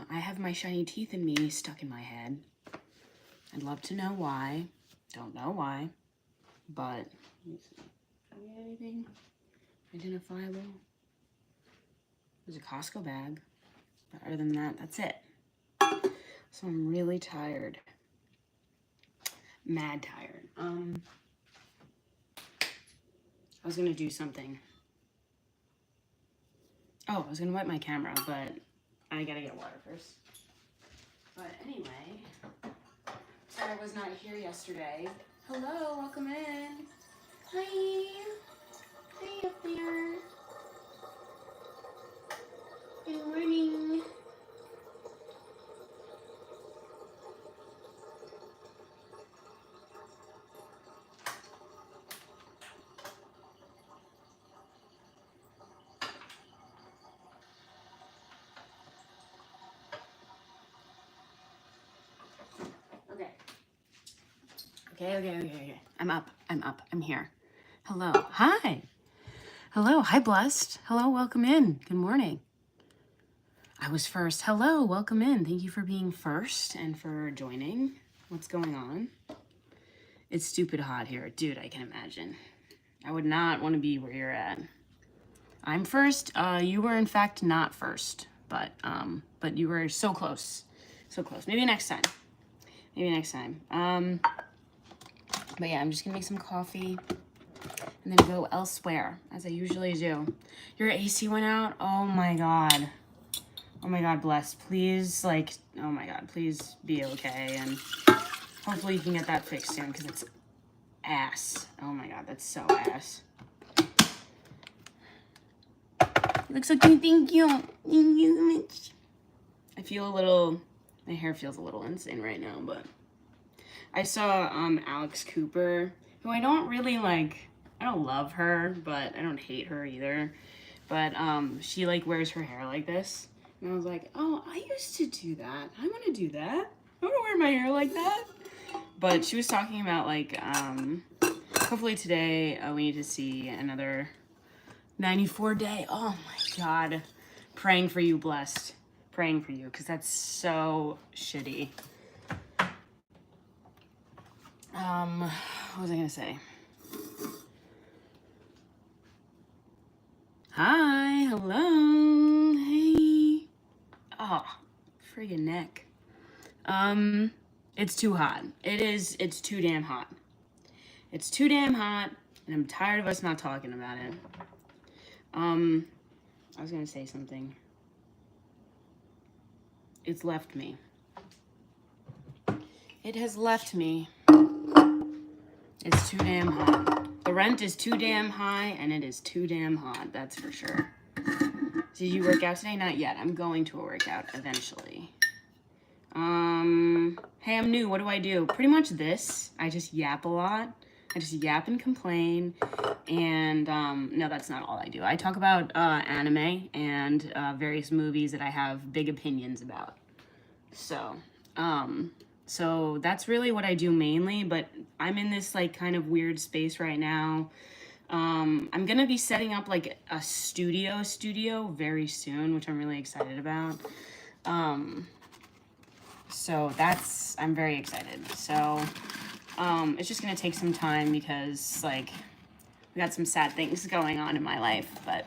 I have my shiny teeth in me stuck in my head. I'd love to know why. Don't know why. But, let me see. Can I get anything identifiable? There's a Costco bag. But other than that, that's it. So I'm really tired. Mad tired. I was gonna do something. Oh, I was gonna wipe my camera, but I gotta get water first. But anyway, sorry I was not here yesterday. Hello, welcome in. Hi. Hi up there. Good morning. Okay. I'm up. I'm here. Hello. Hi. Hello. Hi, Blessed. Hello. Welcome in. Good morning. I was first. Hello. Welcome in. Thank you for being first and for joining. What's going on? It's stupid hot here. Dude, I can imagine. I would not want to be where you're at. I'm first. You were, in fact, not first. But you were so close. So close. Maybe next time. But yeah, I'm just gonna make some coffee and then go elsewhere, as I usually do. Your AC went out? Oh my God, Bless. Please, oh my God, please be okay. And hopefully you can get that fixed soon, because it's ass. Oh my God, that's so ass. You look so cute, thank you. Thank you so much. I feel my hair feels a little insane right now, but I saw Alex Cooper, who I don't really like. I don't love her, but I don't hate her either. But she wears her hair like this, and I was like, oh, I used to do that. I want to do that. I want to wear my hair like that. But she was talking about hopefully today we need to see another 94 day. Oh my God, praying for you, Blessed. Praying for you, because that's so shitty. What was I gonna say? Hi, hello, hey. Oh, friggin' neck. It's too hot. It's too damn hot. It's too damn hot, and I'm tired of us not talking about it. I was gonna say something. It's left me. It has left me. It's too damn hot. The rent is too damn high, and it is too damn hot, that's for sure. Did you work out today? Not yet. I'm going to a workout eventually. Hey, I'm new. What do I do? Pretty much this. I just yap a lot. I just yap and complain. And, no, that's not all I do. I talk about anime and various movies that I have big opinions about. So that's really what I do mainly, but I'm in this kind of weird space right now. I'm gonna be setting up a studio very soon, which I'm really excited about. So I'm very excited. So it's just gonna take some time because we got some sad things going on in my life, but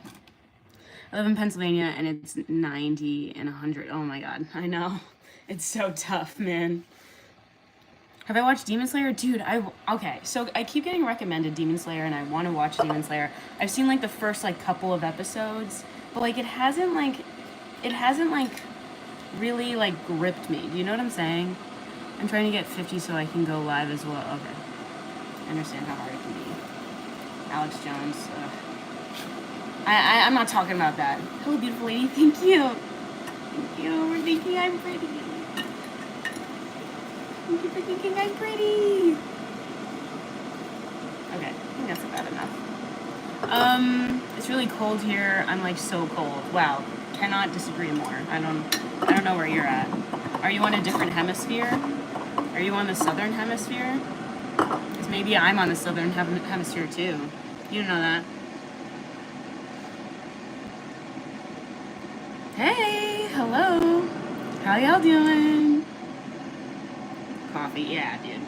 I live in Pennsylvania and it's 90 and 100. Oh my God, I know. It's so tough, man. Have I watched Demon Slayer? Dude, okay, so I keep getting recommended Demon Slayer and I want to watch Demon Slayer. I've seen the first couple of episodes, but it hasn't really gripped me. Do you know what I'm saying? I'm trying to get 50 so I can go live as well. Okay. I understand how hard it can be. Alex Jones. I'm not talking about that. Hello, beautiful lady. Thank you. Thank you for thinking I'm pretty. Thank you for thinking I'm pretty. Okay, I think that's about enough. It's really cold here. I'm so cold. Wow, cannot disagree more. I don't know where you're at. Are you on a different hemisphere? Are you on the southern hemisphere? Because maybe I'm on the southern hemisphere too. You don't know that. Hey, hello. How y'all doing? Coffee, yeah, dude.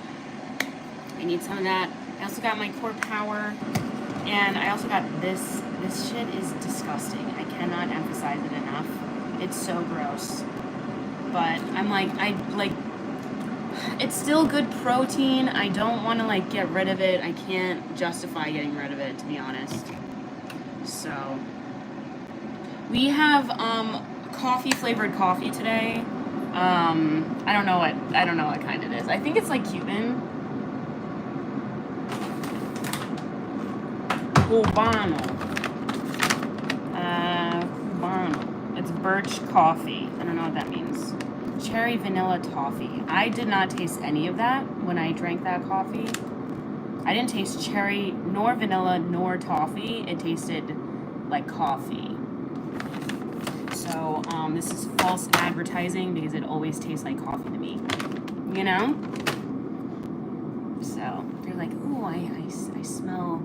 I need some of that. I also got my core power, and I also got this. This shit is disgusting. I cannot emphasize it enough. It's so gross. But I'm like, it's still good protein. I don't want to like get rid of it. I can't justify getting rid of it, to be honest. So we have coffee flavored coffee today. I don't know what kind it is. I think it's like Cuban. Cubano. Cubano. It's birch coffee. I don't know what that means. Cherry vanilla toffee. I did not taste any of that when I drank that coffee. I didn't taste cherry, nor vanilla, nor toffee. It tasted like coffee. So, this is false advertising because it always tastes like coffee to me. You know? So, they're like, ooh, I smell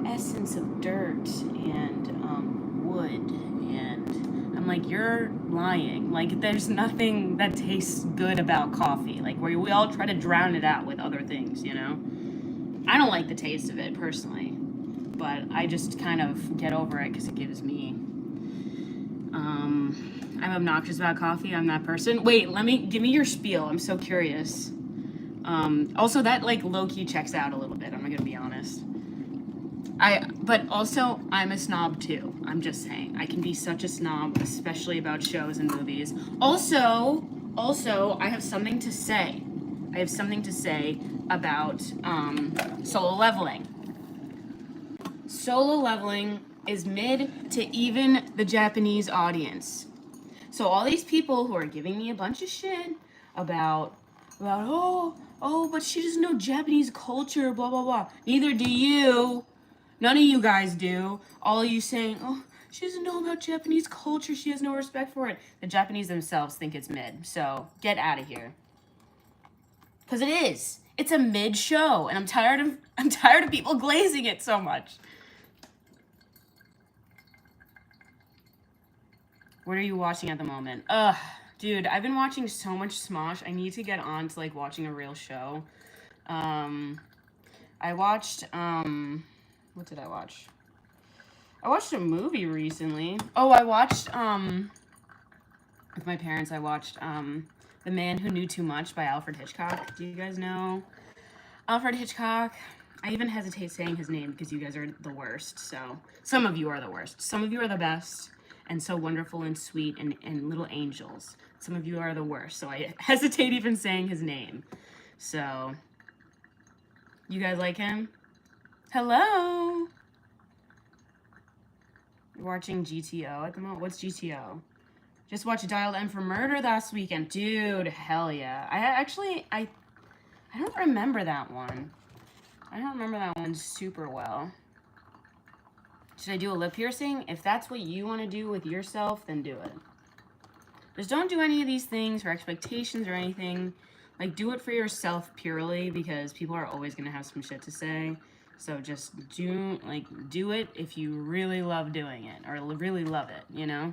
essence of dirt and wood, and I'm like, you're lying. Like, there's nothing that tastes good about coffee. Like, where we all try to drown it out with other things, you know? I don't like the taste of it personally, but I just kind of get over it because it gives me I'm obnoxious about coffee. I'm that person. Wait, give me your spiel. I'm so curious. Also, that like low-key checks out a little bit. I'm not gonna be honest. But also, I'm a snob too. I'm just saying. I can be such a snob, especially about shows and movies. Also, I have something to say. I have something to say about Solo Leveling. Solo Leveling is mid to even the Japanese audience. So all these people who are giving me a bunch of shit about but she doesn't know Japanese culture, blah blah blah. Neither do you. None of you guys do. All of you saying, oh, she doesn't know about Japanese culture. She has no respect for it. The Japanese themselves think it's mid. So get out of here. Because it is. It's a mid show, and I'm tired of people glazing it so much. What are you watching at the moment? Ugh, dude, I've been watching so much Smosh. I need to get on to like watching a real show. I watched what did I watch? I watched a movie recently. Oh, I watched with my parents. I watched The Man Who Knew Too Much by Alfred Hitchcock. Do you guys know Alfred Hitchcock? I even hesitate saying his name because you guys are the worst. So some of you are the worst. Some of you are the best and so wonderful and sweet and little angels. Some of you are the worst. So I hesitate even saying his name. So you guys like him? Hello. You're watching GTO at the moment? What's GTO? Just watched Dialed M for Murder last weekend. Dude, hell yeah. I don't remember that one. I don't remember that one super well. Should I do a lip piercing? If that's what you want to do with yourself, then do it. Just don't do any of these things for expectations or anything. Like, do it for yourself purely because people are always going to have some shit to say. So just do it if you really love doing it or really love it, you know?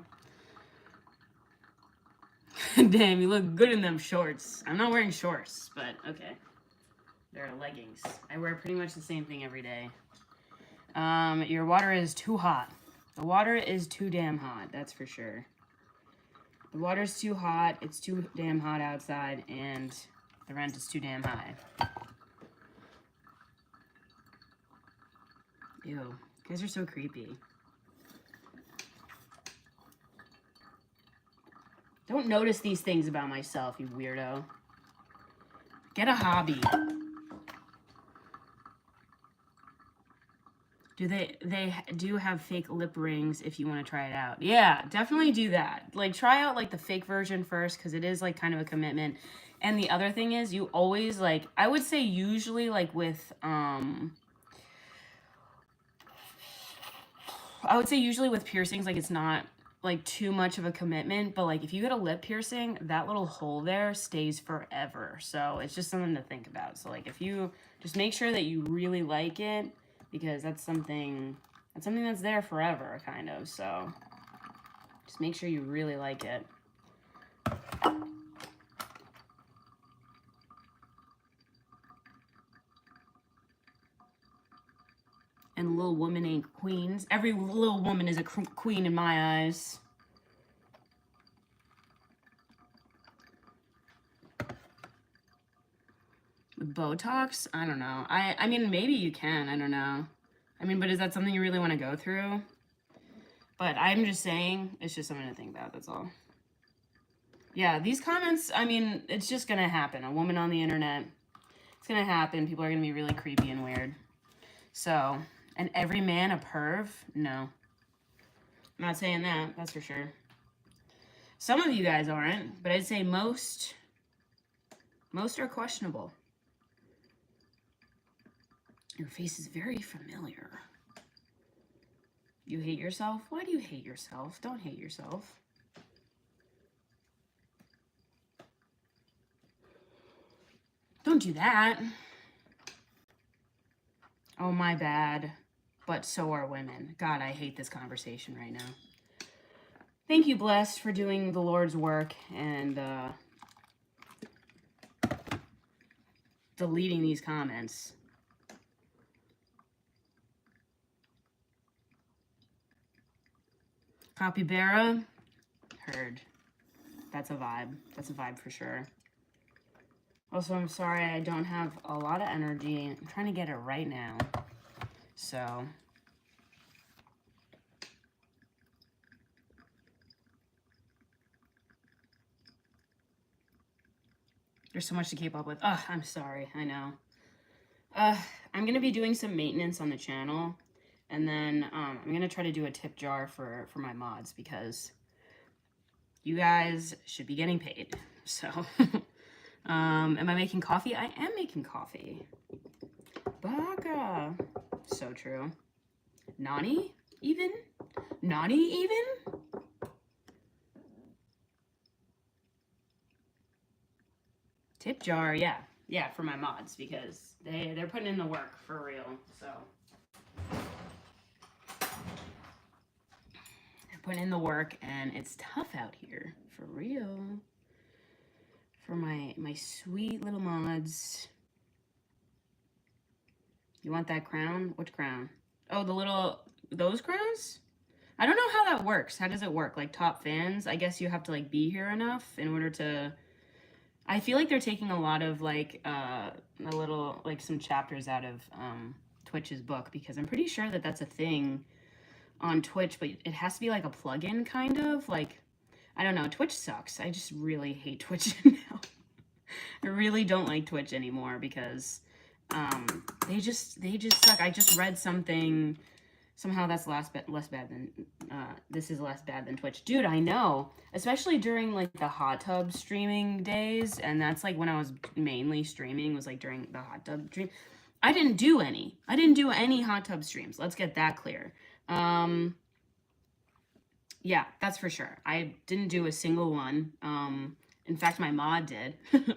Damn, you look good in them shorts. I'm not wearing shorts, but okay. They're leggings. I wear pretty much the same thing every day. Your water is too hot. The water is too damn hot, that's for sure. The water's too hot, it's too damn hot outside, and the rent is too damn high. Ew, you guys are so creepy. Don't notice these things about myself, you weirdo. Get a hobby. They do have fake lip rings if you want to try it out. Yeah, definitely do that. Like, try out, like, the fake version first, because it is, like, kind of a commitment. And the other thing is, you always, like, I would say usually, like, with, piercings, like, it's not, like, too much of a commitment. But, like, if you get a lip piercing, that little hole there stays forever. So it's just something to think about. So, like, if you just make sure that you really like it, because that's something that's there forever, kind of. So just make sure you really like it. and little women ain't queens. Every little woman is a queen in my eyes. With Botox? I don't know. I mean, maybe you can. I don't know. I mean, but is that something you really want to go through? But I'm just saying, it's just something to think about. That's all. Yeah, these comments, I mean, it's just going to happen. A woman on the internet. It's going to happen. People are going to be really creepy and weird. So, and every man a perv? No. I'm not saying that. That's for sure. Some of you guys aren't, but I'd say most are questionable. Your face is very familiar. You hate yourself? Why do you hate yourself? Don't hate yourself. Don't do that. Oh, my bad. But so are women. God, I hate this conversation right now. Thank you, Blessed, for doing the Lord's work and deleting these comments. Capybara, heard. That's a vibe. That's a vibe for sure. Also, I'm sorry I don't have a lot of energy. I'm trying to get it right now. So, there's so much to keep up with. Ugh, I'm sorry. I know. I'm going to be doing some maintenance on the channel. And then I'm going to try to do a tip jar for my mods because you guys should be getting paid. So, am I making coffee? I am making coffee. Baka. So true. Nani even? Nani even? Tip jar, yeah. Yeah, for my mods because they're putting in the work for real. So they're putting in the work and it's tough out here for real. For my sweet little mods. You want that crown? Which crown? Oh, those crowns? I don't know how that works. How does it work? Like top fans? I guess you have to like be here enough in order to. I feel like they're taking a lot of like some chapters out of Twitch's book because I'm pretty sure that that's a thing on Twitch, but it has to be like a plugin kind of like. I don't know. Twitch sucks. I just really hate Twitch now. I really don't like Twitch anymore because they just suck. I just read something. Somehow that's less bad than this is less bad than Twitch. Dude, I know. Especially during like the hot tub streaming days, and that's like when I was mainly streaming was like during the hot tub stream. I didn't do any hot tub streams. Let's get that clear. Yeah, that's for sure. I didn't do a single one. In fact, my mod did.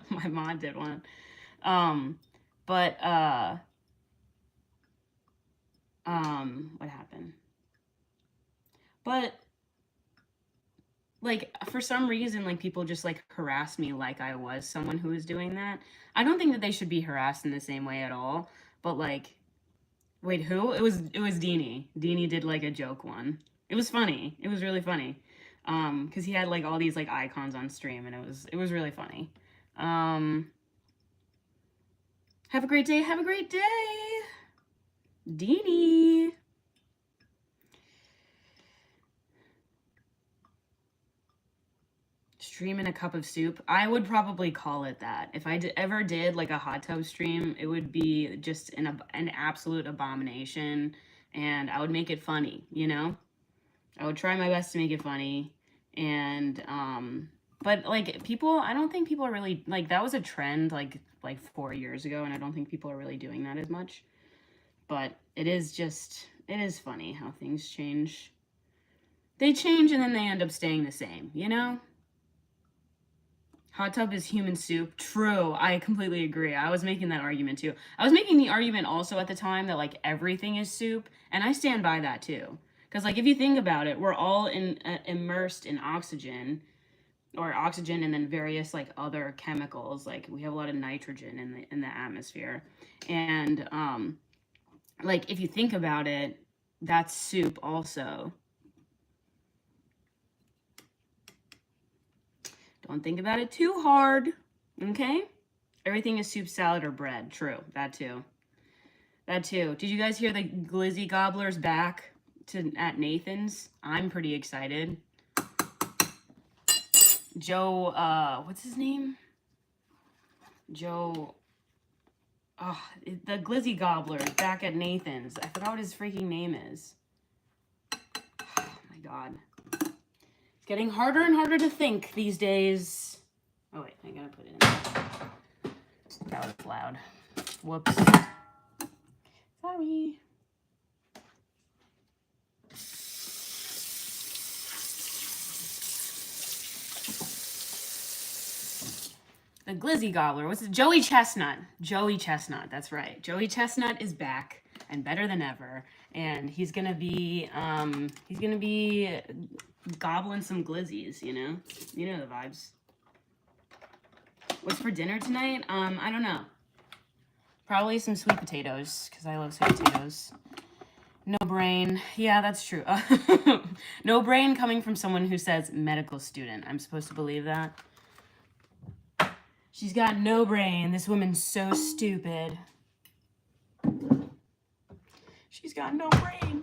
My mod did one. But what happened? But like for some reason like people just like harassed me like I was someone who was doing that. I don't think that they should be harassed in the same way at all. But like wait, who? It was Deanie. Deanie did like a joke one. It was funny. It was really funny. Because he had like all these like icons on stream and it was really funny. Have a great day. Have a great day. Deanie. Stream in a cup of soup. I would probably call it that. If I ever did like a hot tub stream, it would be just an absolute abomination. And I would make it funny, you know? I would try my best to make it funny. And, but like people, I don't think people are really, like that was a trend like 4 years ago. And I don't think people are really doing that as much. But it is funny how things change. They change and then they end up staying the same, you know? Hot tub is human soup. True. I completely agree. I was making that argument too. I was making the argument also at the time that like everything is soup. And I stand by that too. Because like if you think about it, we're all immersed in oxygen and then various like other chemicals. Like we have a lot of nitrogen in the atmosphere. And like, if you think about it, that's soup also. Don't think about it too hard, okay? Everything is soup, salad, or bread. True, that too. That too. Did you guys hear the Glizzy Gobbler's back at Nathan's? I'm pretty excited. Joe, what's his name? Joe, oh, the Glizzy Gobbler is back at Nathan's. I forgot what his freaking name is. Oh my god. It's getting harder and harder to think these days. Oh wait, I gotta put it in there. That was loud. Whoops. Sorry. The Glizzy Gobbler. What's it? Joey Chestnut. Joey Chestnut. That's right. Joey Chestnut is back and better than ever. And he's gonna be gobbling some glizzies, you know? You know the vibes. What's for dinner tonight? I don't know. Probably some sweet potatoes, because I love sweet potatoes. No brain. Yeah, that's true. No brain coming from someone who says medical student. I'm supposed to believe that? She's got no brain. This woman's so stupid. She's got no brain.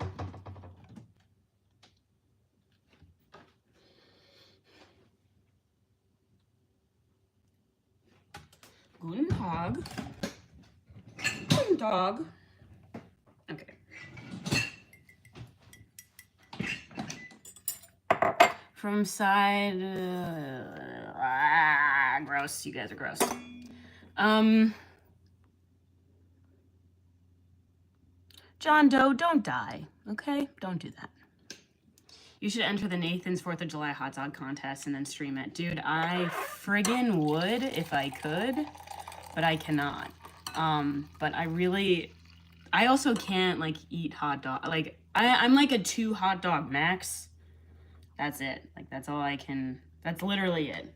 Guten Tag. Guten Tag. Okay. From side... gross. You guys are gross. John Doe, don't die, okay? Don't do that. You should enter the Nathan's 4th of July hot dog contest and then stream it. Dude, I friggin' would if I could, but I cannot. But I also can't, like, eat hot dog. Like, I'm like a 2 hot dog max. That's it. Like, that's all I can, that's literally it.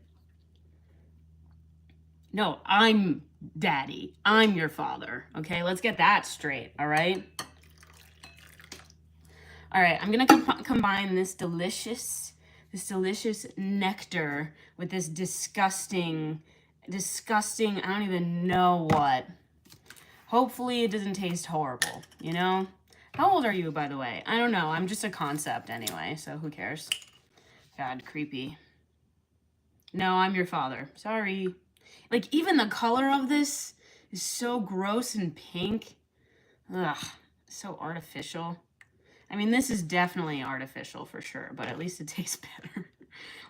No, I'm daddy. I'm your father. Okay, let's get that straight, all right? All right, I'm gonna combine this delicious nectar with this disgusting, I don't even know what. Hopefully it doesn't taste horrible, you know? How old are you, by the way? I don't know, I'm just a concept anyway, so who cares? God, creepy. No, I'm your father, sorry. Like, even the color of this is so gross and pink. Ugh, so artificial. I mean, this is definitely artificial for sure, but at least it tastes better.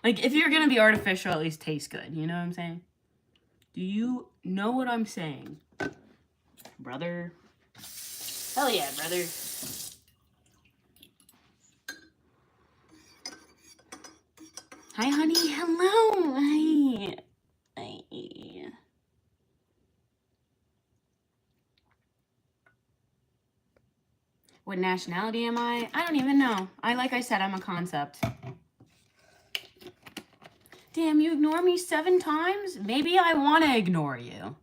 Like, if you're gonna be artificial, at least taste good. You know what I'm saying? Do you know what I'm saying? Brother? Hell yeah, brother. Hi, honey. Hello. Hi. Hi. What nationality am I? I don't even know. Like I said, I'm a concept. Damn, you ignore me 7 times? Maybe I want to ignore you.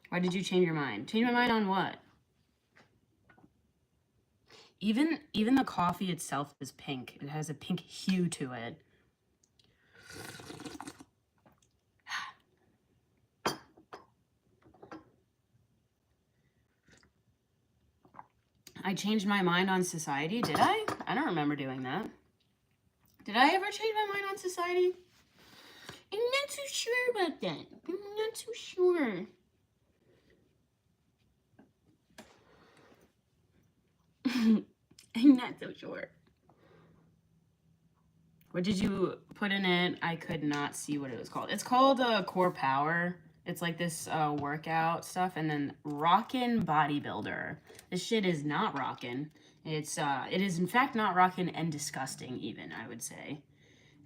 Why did you change your mind? Change my mind on what? Even the coffee itself is pink. It has a pink hue to it. I changed my mind on society, did I? I don't remember doing that. Did I ever change my mind on society? I'm not so sure about that. I'm not so sure. I'm not so sure. What did you put in it? I could not see what it was called. It's called Core Power. It's like this workout stuff. And then Rockin' Bodybuilder. This shit is not rockin'. It is in fact not rockin' and disgusting even, I would say.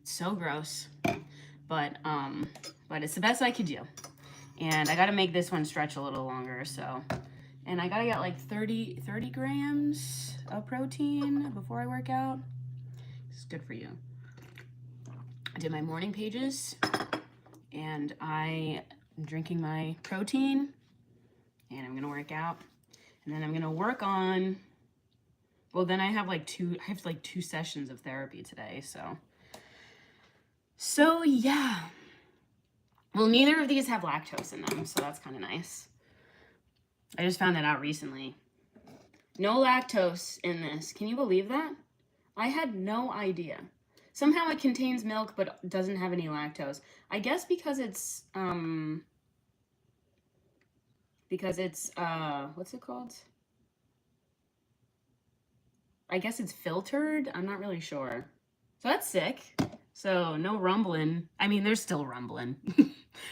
It's so gross. But it's the best I could do. And I gotta make this one stretch a little longer, so. And I gotta get like 30 grams of protein before I work out. It's good for you. I did my morning pages, and I am drinking my protein, and I'm gonna work out. And then I'm gonna work on, well, then I have like two sessions of therapy today, so yeah. Well, neither of these have lactose in them, so that's kind of nice. I just found that out recently. No lactose in this. Can you believe that? I had no idea. Somehow it contains milk but doesn't have any lactose. I guess because it's what's it called? I guess it's filtered. I'm not really sure. So that's sick. So no rumbling. I mean, there's still rumbling.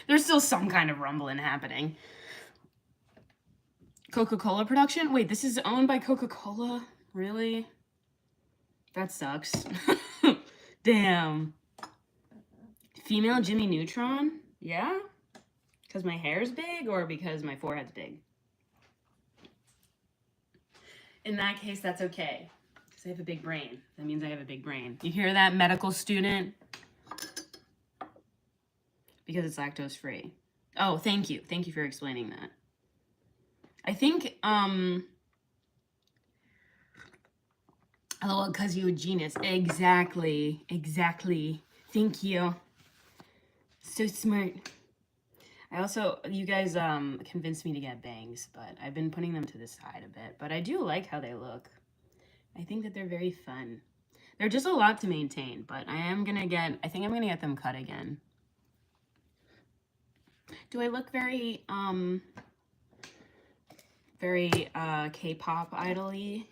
There's still some kind of rumbling happening. Coca-Cola production? Wait, this is owned by Coca-Cola? Really? That sucks. Damn. Female Jimmy Neutron? Yeah? Because my hair's big or because my forehead's big? In that case, that's okay. Because I have a big brain. That means I have a big brain. You hear that, medical student? Because it's lactose free. Oh, thank you. Thank you for explaining that. I think, oh, because you're a genius. Exactly. Thank you. So smart. I also, you guys convinced me to get bangs, but I've been putting them to the side a bit. But I do like how they look. I think that they're very fun. They're just a lot to maintain, but I think I'm gonna get them cut again. Do I look very K-pop idol-y?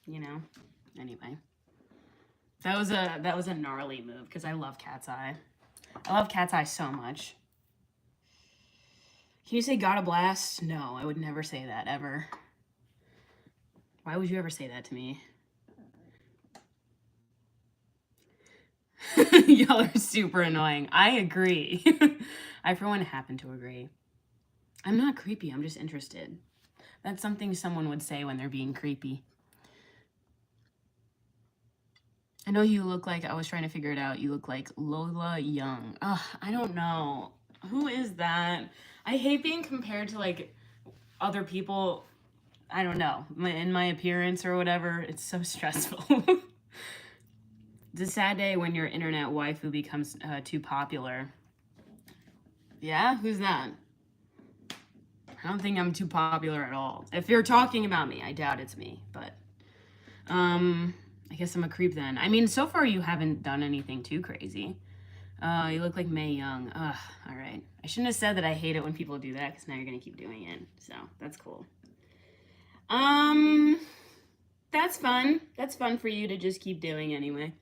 You know? Anyway. That was a gnarly move because I love Cat's Eye. I love Cat's Eye so much. Can you say got a blast? No, I would never say that, ever. Why would you ever say that to me? Y'all are super annoying. I agree. I, for one, happen to agree. I'm not creepy. I'm just interested. That's something someone would say when they're being creepy. I know you look like, I was trying to figure it out, you look like Lola Young. Ugh, I don't know. Who is that? I hate being compared to, like, other people. I don't know. In my appearance or whatever. It's so stressful. It's a sad day when your internet waifu becomes too popular. Yeah? Who's that? I don't think I'm too popular at all. If you're talking about me, I doubt it's me. But, I guess I'm a creep then. I mean, so far you haven't done anything too crazy. You look like Mae Young. Ugh, all right. I shouldn't have said that I hate it when people do that, because now you're going to keep doing it. So, that's cool. That's fun. That's fun for you to just keep doing anyway.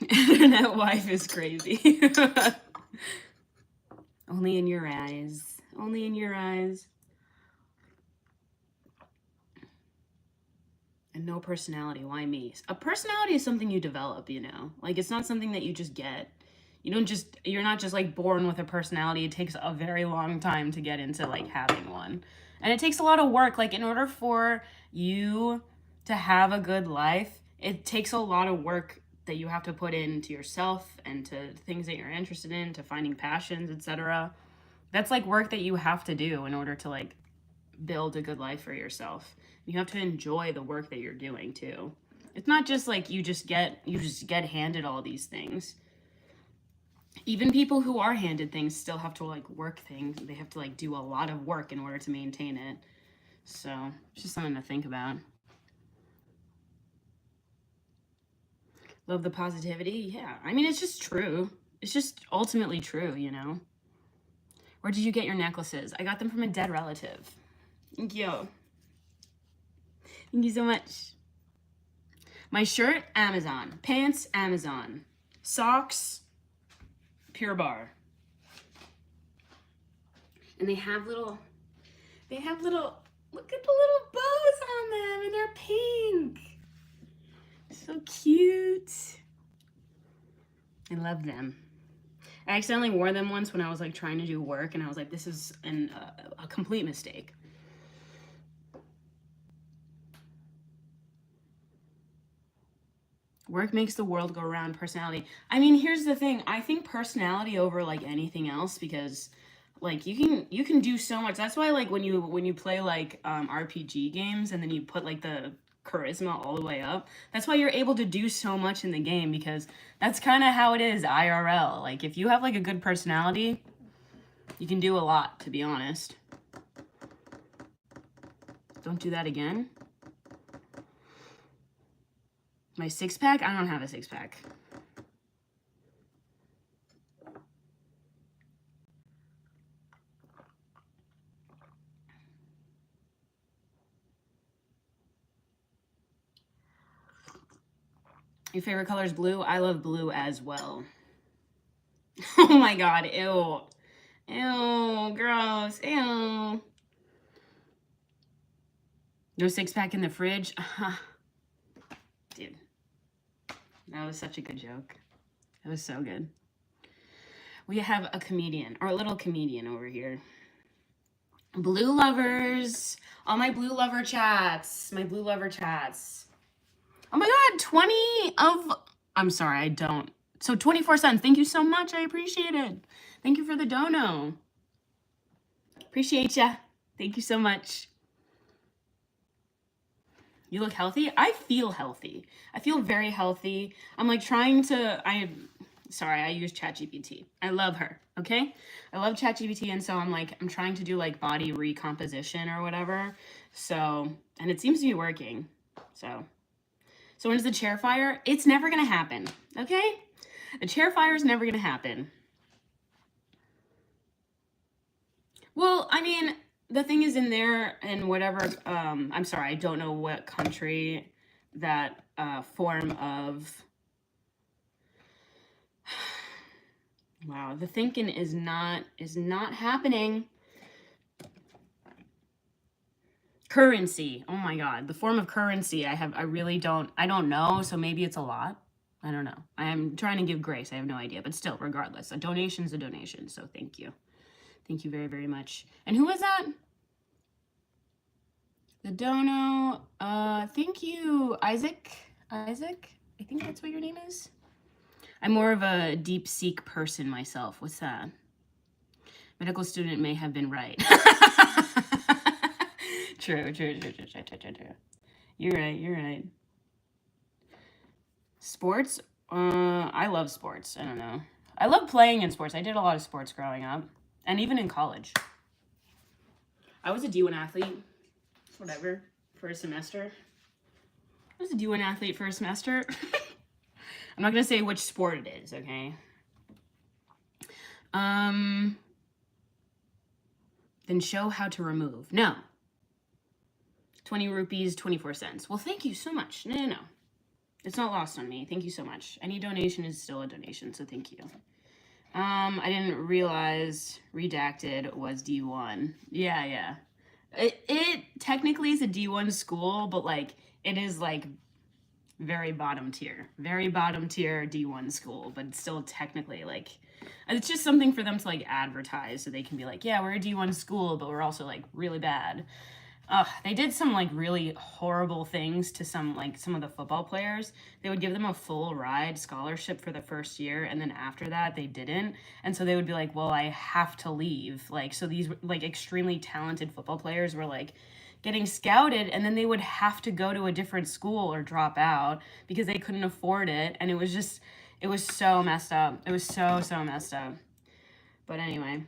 Internet wife is crazy. Only in your eyes. Only in your eyes. And no personality. Why me? A personality is something you develop, you know? Like, it's not something that you just get. You're not just, like, born with a personality. It takes a very long time to get into, like, having one. And it takes a lot of work. Like, in order for you to have a good life, it takes a lot of work that you have to put into yourself and to things that you're interested in, to finding passions, etc. That's, like, work that you have to do in order to, like, build a good life for yourself. You have to enjoy the work that you're doing too. It's not just like you just get handed all these things. Even people who are handed things still have to, like, work things. They have to, like, do a lot of work in order to maintain it. So it's just something to think about. Love the positivity. Yeah, I mean, it's just true. It's just ultimately true, you know. Where did you get your necklaces? I got them from a dead relative. Thank you. Thank you so much. My shirt, Amazon. Pants, Amazon. Socks, Pure Bar. And they have little, look at the little bows on them, and they're pink. So cute. I love them. I accidentally wore them once when I was, like, trying to do work, and I was like, this is a complete mistake. Work makes the world go round. Personality. I mean, here's the thing. I think personality over, like, anything else, because Like you can do so much. That's why like when you play like RPG games and then you put like the charisma all the way up, that's why you're able to do so much in the game, because that's kind of how it is IRL. Like if you have like a good personality, you can do a lot, to be honest. Don't do that again. My six-pack? I don't have a six-pack. Your favorite color is blue? I love blue as well. Oh my god, ew. Ew, gross, ew. No six-pack in the fridge? Dude, that was such a good joke. It was so good. We have a comedian, or a little comedian over here. Blue lovers. All my blue lover chats. My blue lover chats. Oh my god, 20 of... I'm sorry, I don't. So 24 cents. Thank you so much. I appreciate it. Thank you for the dono. Appreciate ya. Thank you so much. You look healthy? I feel healthy. I feel very healthy. I'm like trying to... Sorry, I use ChatGPT. I love her, okay? I love ChatGPT, and so I'm trying to do like body recomposition or whatever. So, and it seems to be working. So when's the chair fire? It's never gonna happen, okay? The chair fire is never gonna happen. Well, I mean, the thing is in there and whatever, I'm sorry, I don't know what country that form of... Wow, the thinking is not happening. Currency. Oh my god, the form of currency. I don't know, so maybe it's a lot. I don't know. I am trying to give grace. I have no idea, but still, regardless, a donation's a donation, so thank you. Thank you very, very much. And who was that? The dono. Thank you, Isaac. Isaac? I think that's what your name is. I'm more of a deep seek person myself. What's that? Medical student may have been right. True. You're right. Sports? I love sports. I don't know. I love playing in sports. I did a lot of sports growing up. And even in college. I was a D1 athlete. Whatever. For a semester. I was a D1 athlete for a semester. I'm not going to say which sport it is, okay? Then show how to remove. No. 20 rupees, 24 cents. Well, thank you so much. No. It's not lost on me. Thank you so much. Any donation is still a donation, so thank you. I didn't realize redacted was D1. Yeah. It technically is a D1 school, but like it is like very bottom tier D1 school, but it's still technically like, it's just something for them to like advertise so they can be like, yeah, we're a D1 school, but we're also like really bad. They did some like really horrible things to some of the football players. They would give them a full ride scholarship for the first year, and then after that they didn't. And so they would be like, well, I have to leave. Like, so these like extremely talented football players were like getting scouted, and then they would have to go to a different school or drop out because they couldn't afford it. And it was so messed up. It was so messed up. But anyway.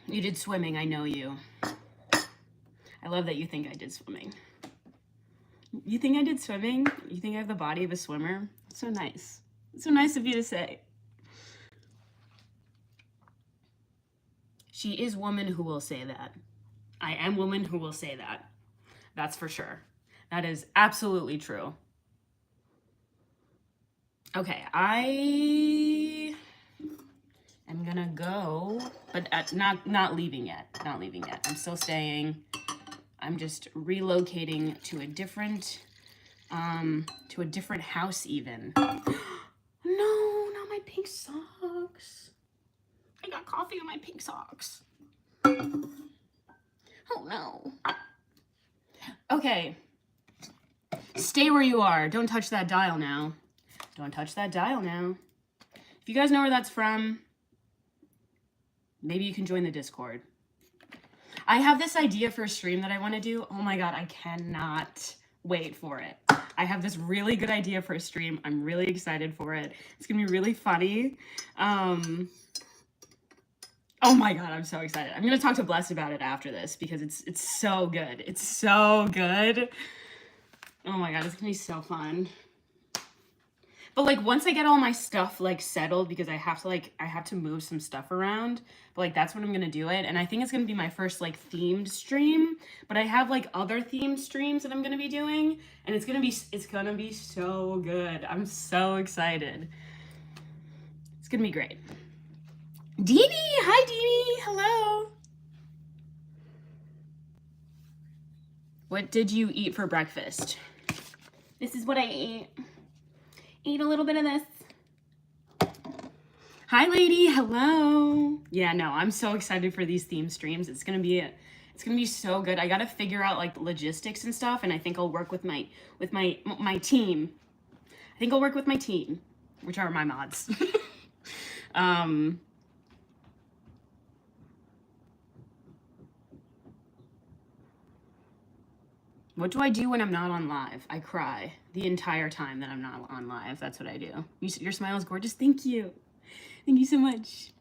You did swimming, I know you. I love that you think I did swimming. You think I did swimming? You think I have the body of a swimmer? It's so nice. It's so nice of you to say. She is woman who will say that. I am woman who will say that. That's for sure. That is absolutely true. Okay, I am gonna go, but not leaving yet. Not leaving yet. I'm still staying. I'm just relocating to a different house even. No, not my pink socks. I got coffee on my pink socks. Oh no. Okay. Stay where you are. Don't touch that dial now. Don't touch that dial now. If you guys know where that's from, Maybe you can join the Discord. I have this idea for a stream that I want to do. Oh my God, I cannot wait for it. I have this really good idea for a stream. I'm really excited for it. It's gonna be really funny. Oh my God, I'm so excited. I'm gonna talk to Bless about it after this because it's so good. It's so good. Oh my God, it's gonna be so fun. But like once I get all my stuff like settled, because I have to move some stuff around, but like that's when I'm gonna do it. And I think it's gonna be my first like themed stream, but I have like other themed streams that I'm gonna be doing, and it's gonna be so good. I'm so excited. It's gonna be great. Deanie, hi Deanie, hello. What did you eat for breakfast? This is what I ate. Eat a little bit of this. Hi lady, hello. Yeah, no, I'm so excited for these theme streams. It's gonna be so good. I gotta figure out like logistics and stuff, and I think I'll work with my team. I think I'll work with my team, which are my mods. What do I do when I'm not on live? I cry the entire time that I'm not on live. That's what I do. Your smile is gorgeous. Thank you. Thank you so much.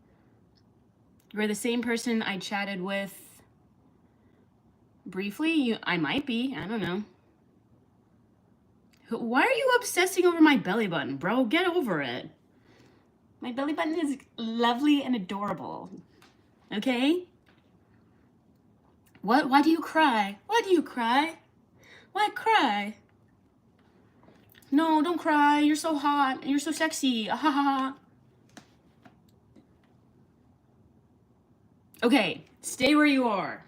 You're the same person I chatted with briefly. I might be. I don't know. Why are you obsessing over my belly button, bro? Get over it. My belly button is lovely and adorable. Okay? What? Why do you cry? Why do you cry? Why cry? No, don't cry. You're so hot and you're so sexy. Ha ha ha. Okay, stay where you are.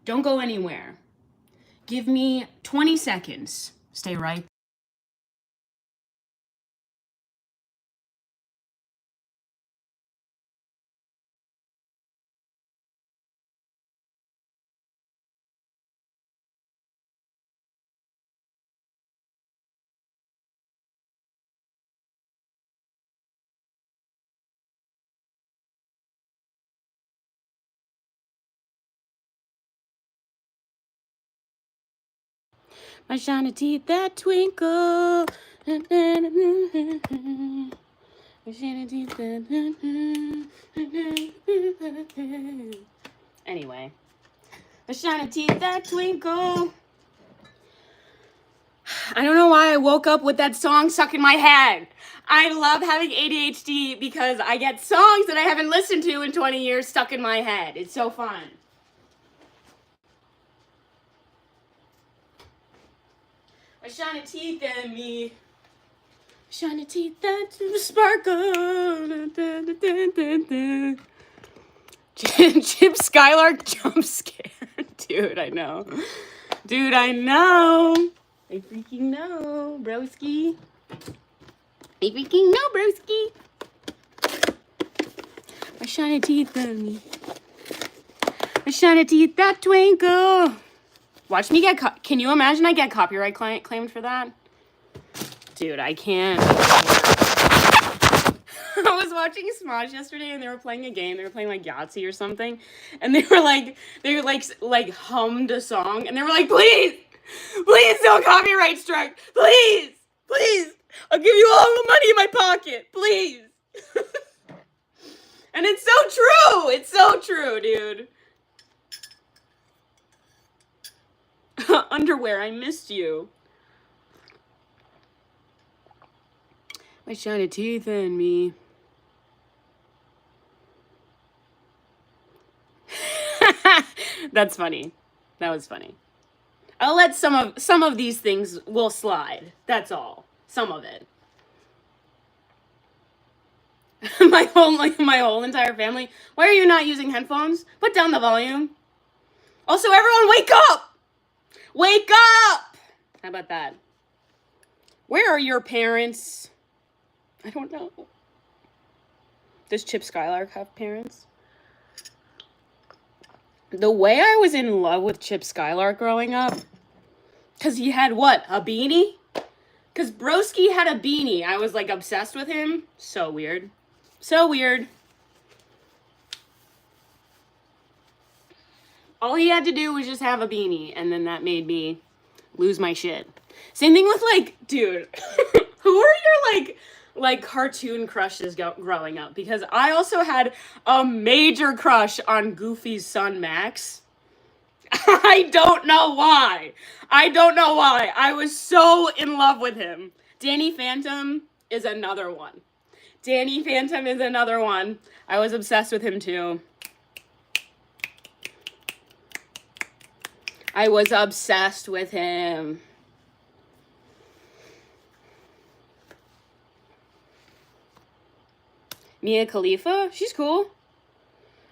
Don't go anywhere. Give me 20 seconds. Stay right. My shiny teeth that twinkle. My shiny teeth that... Anyway. My shiny teeth that twinkle. I don't know why I woke up with that song stuck in my head. I love having ADHD because I get songs that I haven't listened to in 20 years stuck in my head. It's so fun. My shiny teeth and me. Shiny teeth that sparkle. Chip Skylark jump scare. Dude, I know. Dude, I know. I freaking know, broski. I freaking know, broski. My shiny teeth and me. My shiny teeth that twinkle. Watch me get can you imagine I get copyright claimed for that? Dude, I can't. I was watching Smosh yesterday and they were playing a game. They were playing like Yahtzee or something. And they were like hummed a song and they were like, please don't copyright strike. Please. I'll give you all the money in my pocket. Please. And it's so true. It's so true, dude. Underwear, I missed you. My shiny teeth and me. That's funny. That was funny. I'll let some of these things will slide. That's all. Some of it. my whole entire family. Why are you not using headphones? Put down the volume. Also, everyone wake up! Wake up! How about that? Where are your parents? I don't know. Does Chip Skylark have parents? The way I was in love with Chip Skylark growing up, because he had what? A beanie? Because Broski had a beanie. I was like obsessed with him. So weird. So weird. All he had to do was just have a beanie, and then that made me lose my shit. Same thing with, like, dude, who are your, like cartoon crushes growing up? Because I also had a major crush on Goofy's son, Max. I don't know why. I was so in love with him. Danny Phantom is another one. I was obsessed with him too. I was obsessed with him. Mia Khalifa, she's cool.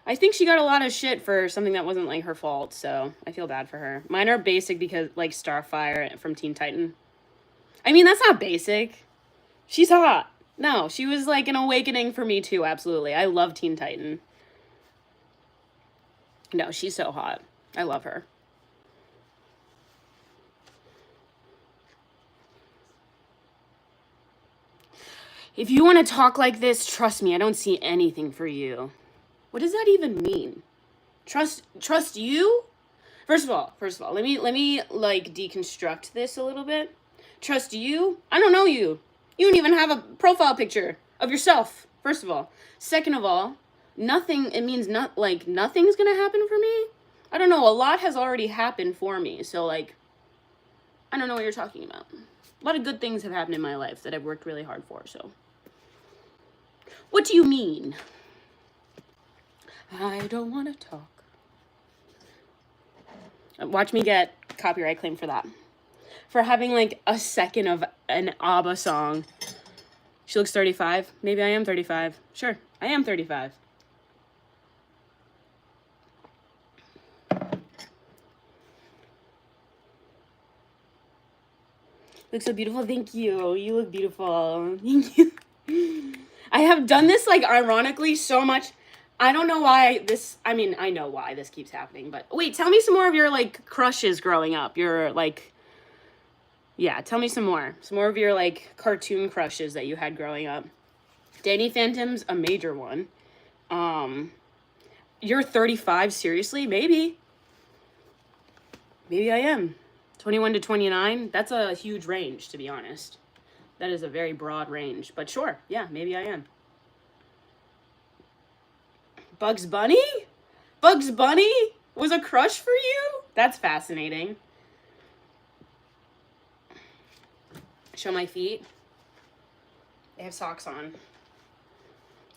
I think she got a lot of shit for something that wasn't, like, her fault, so I feel bad for her. Mine are basic because, like, Starfire from Teen Titan. I mean, that's not basic. She's hot. No, she was, like, an awakening for me, too, absolutely. I love Teen Titan. No, she's so hot. I love her. If you want to talk like this, trust me, I don't see anything for you. What does that even mean? Trust you? First of all, let me like deconstruct this a little bit. Trust you? I don't know you. You don't even have a profile picture of yourself. First of all. Second of all, nothing, it means not like nothing's going to happen for me. I don't know, a lot has already happened for me. So, like, I don't know what you're talking about. A lot of good things have happened in my life that I've worked really hard for, so. What do you mean? I don't want to talk. Watch me get copyright claim for that. For having, like, a second of an ABBA song. She looks 35. Maybe I am 35. Sure, I am 35. Look so beautiful. Thank you. You look beautiful. Thank you. I have done this, like, ironically so much. I don't know why this, I mean, I know why this keeps happening, but wait, tell me some more of your, like, crushes growing up. Your, like, yeah, tell me some more. Some more of your, like, cartoon crushes that you had growing up. Danny Phantom's a major one. You're 35, seriously? Maybe. Maybe I am. 21 to 29, that's a huge range, to be honest. That is a very broad range, but sure, yeah, maybe I am. Bugs Bunny? Bugs Bunny was a crush for you? That's fascinating. Show my feet. They have socks on.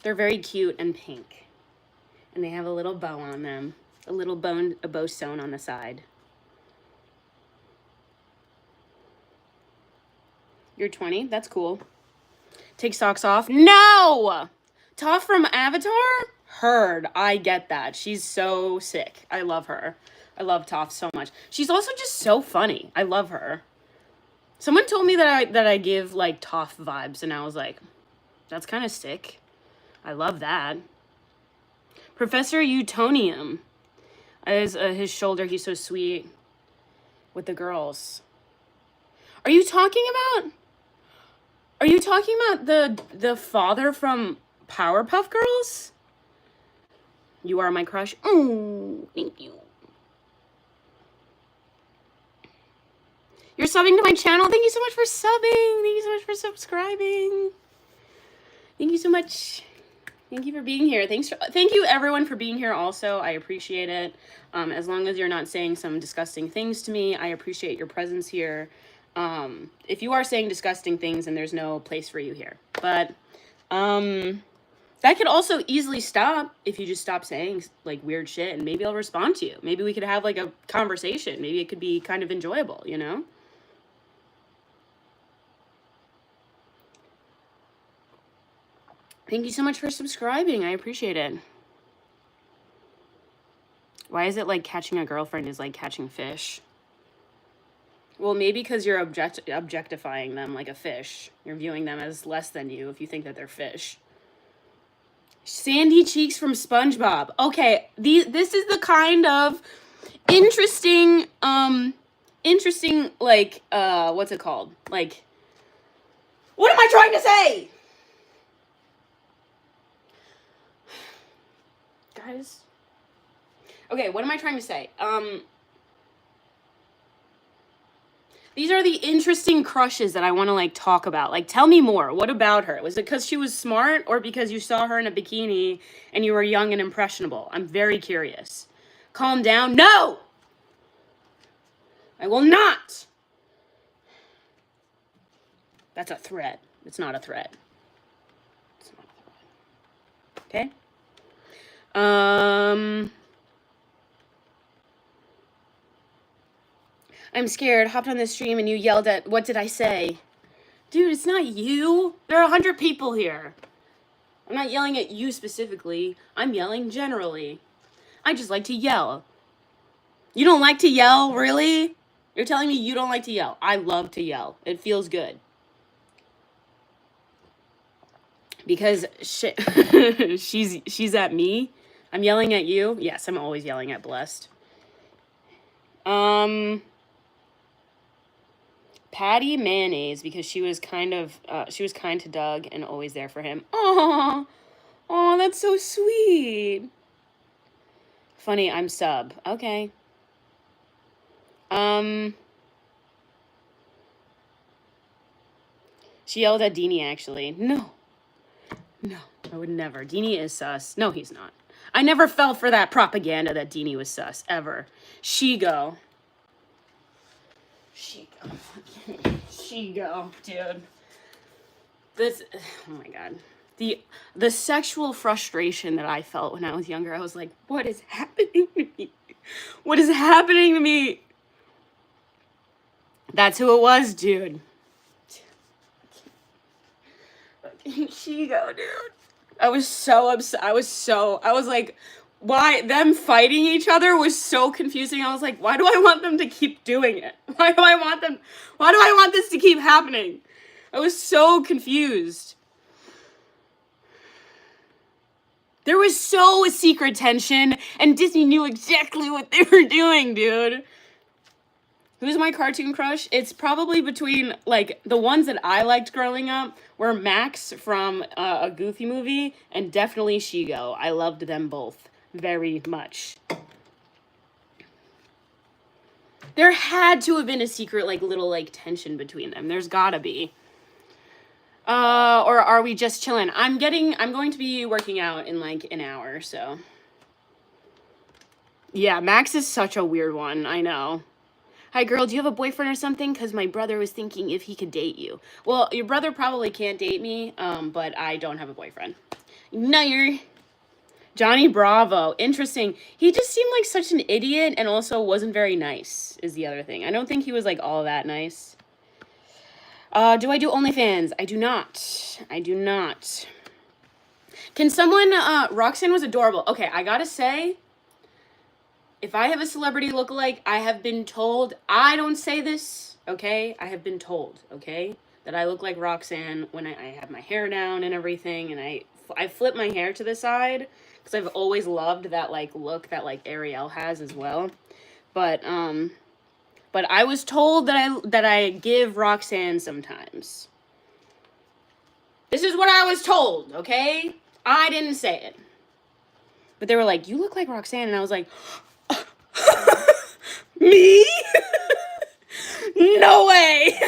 They're very cute and pink. And they have a little bow on them. A bow sewn on the side. You're 20? That's cool. Take socks off? No! Toph from Avatar? Heard. I get that. She's so sick. I love her. I love Toph so much. She's also just so funny. I love her. Someone told me that I give, like, Toph vibes, and I was like, that's kind of sick. I love that. Professor Utonium. His shoulder, he's so sweet. With the girls. Are you talking about the father from Powerpuff Girls? You are my crush. Oh, thank you. You're subbing to my channel. Thank you so much for subbing. Thank you so much for subscribing. Thank you so much. Thank you for being here. Thank you everyone for being here also. I appreciate it. As long as you're not saying some disgusting things to me, I appreciate your presence here. If you are saying disgusting things, then there's no place for you here. But that could also easily stop if you just stop saying, like, weird shit, and maybe I'll respond to you. Maybe we could have, like, a conversation. Maybe it could be kind of enjoyable, you know? Thank you so much for subscribing. I appreciate it. Why is it like catching a girlfriend is like catching fish? Well, maybe because you're objectifying them like a fish. You're viewing them as less than you if you think that they're fish. Sandy Cheeks from SpongeBob. Okay, this is the kind of interesting, like, what's it called? Like, what am I trying to say? Guys, Okay, what am I trying to say? These are the interesting crushes that I want to like talk about. Like, tell me more. What about her? Was it because she was smart or because you saw her in a bikini and you were young and impressionable? I'm very curious. Calm down. No! I will not! That's a threat. It's not a threat. It's not a threat. Okay? I'm scared. Hopped on the stream and you yelled at, what did I say? Dude, it's not you. There are 100 people here. I'm not yelling at you specifically. I'm yelling generally. I just like to yell. You don't like to yell, really? You're telling me you don't like to yell. I love to yell. It feels good. Because she's at me. I'm yelling at you. Yes, I'm always yelling at Blessed. Patty Mayonnaise, because she was kind to Doug and always there for him. Aww. Aw, that's so sweet. Funny, I'm sub. Okay. She yelled at Deanie, actually. No, I would never. Deanie is sus. No, he's not. I never fell for that propaganda that Deanie was sus, ever. She-go, dude. This, oh my god. The sexual frustration that I felt when I was younger, I was like, what is happening to me? What is happening to me? That's who it was, dude. She-go, dude. I was so upset. I was like, why? Them fighting each other was so confusing. I was like, why do I want them to keep doing it? Why do I want this to keep happening? I was so confused. There was so a secret tension, and Disney knew exactly what they were doing, dude. Who's my cartoon crush? It's probably between, like, the ones that I liked growing up were Max from a Goofy movie, and definitely She-go. I loved them both very much. There had to have been a secret, like, little, like, tension between them. There's gotta be. Or are we just chilling? I'm going to be working out in, like, an hour, so. Yeah, Max is such a weird one, I know. Hi, girl, do you have a boyfriend or something? Because my brother was thinking if he could date you. Well, your brother probably can't date me, but I don't have a boyfriend. No, you're... Johnny Bravo. Interesting. He just seemed like such an idiot and also wasn't very nice, is the other thing. I don't think he was, like, all that nice. Do I do OnlyFans? I do not. I do not. Can someone... Roxanne was adorable. Okay, I gotta say... If I have a celebrity lookalike, I have been told, I don't say this, okay? I have been told, okay? That I look like Roxanne when I have my hair down and everything, and I flip my hair to the side, because I've always loved that, like, look that, like, Ariel has as well. But I was told that I give Roxanne sometimes. This is what I was told, okay? I didn't say it. But they were like, you look like Roxanne, and I was like... Me? No way!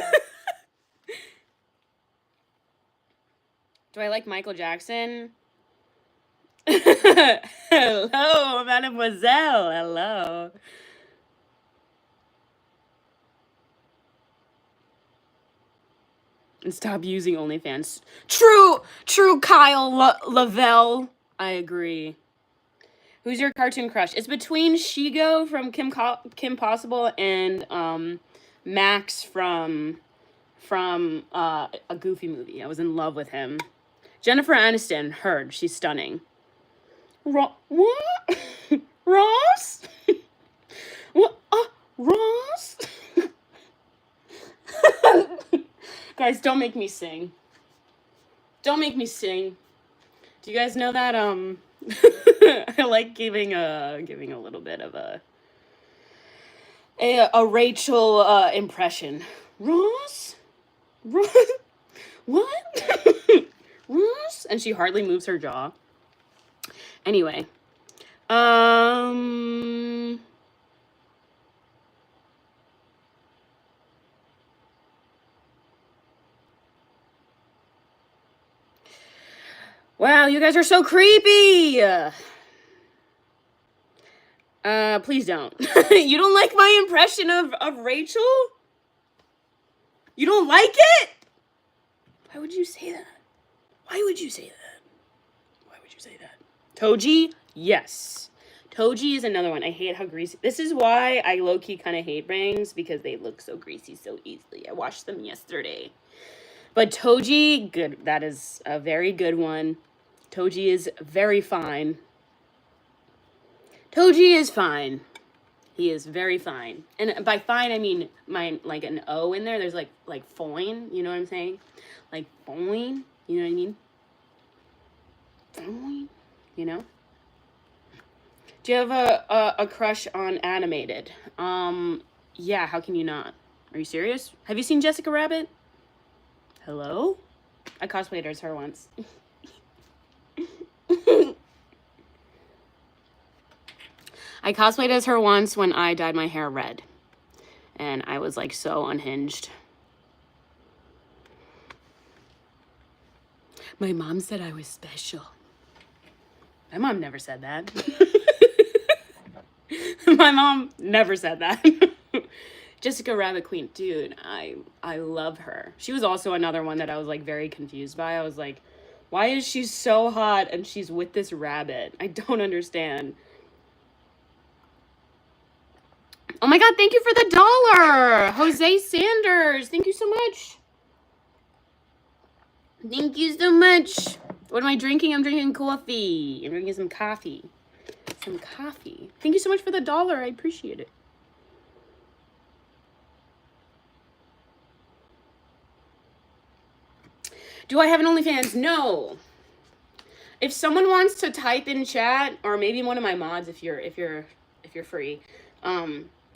Do I like Michael Jackson? Hello, mademoiselle. Hello. And stop using OnlyFans. True, Kyle Lavelle. I agree. Who's your cartoon crush? It's between She-go from Kim Possible and Max from a Goofy movie. I was in love with him. Jennifer Aniston, heard. She's stunning. What? Ross? What? Ross? Guys, don't make me sing. Don't make me sing. Do you guys know that, I like giving a little bit of a Rachel impression. Ross? What? Ross? And she hardly moves her jaw. Anyway, Um. Wow, you guys are so creepy. Please don't. You don't like my impression of Rachel? You don't like it? Why would you say that? Why would you say that? Why would you say that? Toji? Yes. Toji is another one. I hate how greasy. This is why I low-key kind of hate bangs, because they look so greasy so easily. I washed them yesterday. But Toji, good. That is a very good one. Toji is very fine. Toji is fine. He is very fine. And by fine, I mean like an O in there. There's like fine. You know what I'm saying? Like fine. You know what I mean? Fine. You know? Do you have a crush on animated? Yeah, how can you not? Are you serious? Have you seen Jessica Rabbit? Hello? I cosplayed as her once. I cosplayed as her once when I dyed my hair red. And I was like so unhinged. My mom said I was special. My mom never said that. My mom never said that. Jessica Rabbit Queen, dude, I love her. She was also another one that I was like very confused by. I was like, why is she so hot and she's with this rabbit? I don't understand. Oh my god, thank you for the $1. Jose Sanders, thank you so much. Thank you so much. What am I drinking? I'm drinking coffee. I'm drinking some coffee. Some coffee. Thank you so much for the $1. I appreciate it. Do I have an OnlyFans? No. If someone wants to type in chat, or maybe one of my mods, if you're free,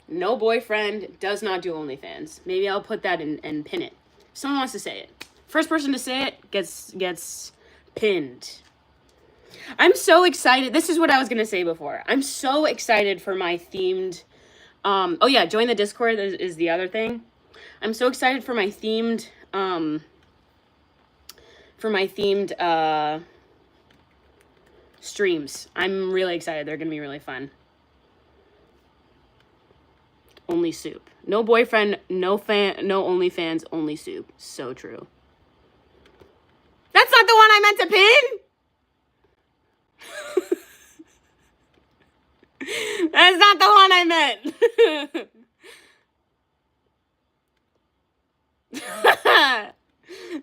no boyfriend does not do OnlyFans. Maybe I'll put that in and pin it. If someone wants to say it. First person to say it gets pinned. I'm so excited. This is what I was going to say before. I'm so excited for my themed... oh yeah, join the Discord is the other thing. I'm so excited for my themed... streams. I'm really excited. They're going to be really fun. Only soup. No boyfriend, no OnlyFans, only soup. So true. That's not the one I meant to pin! That's not the one I meant!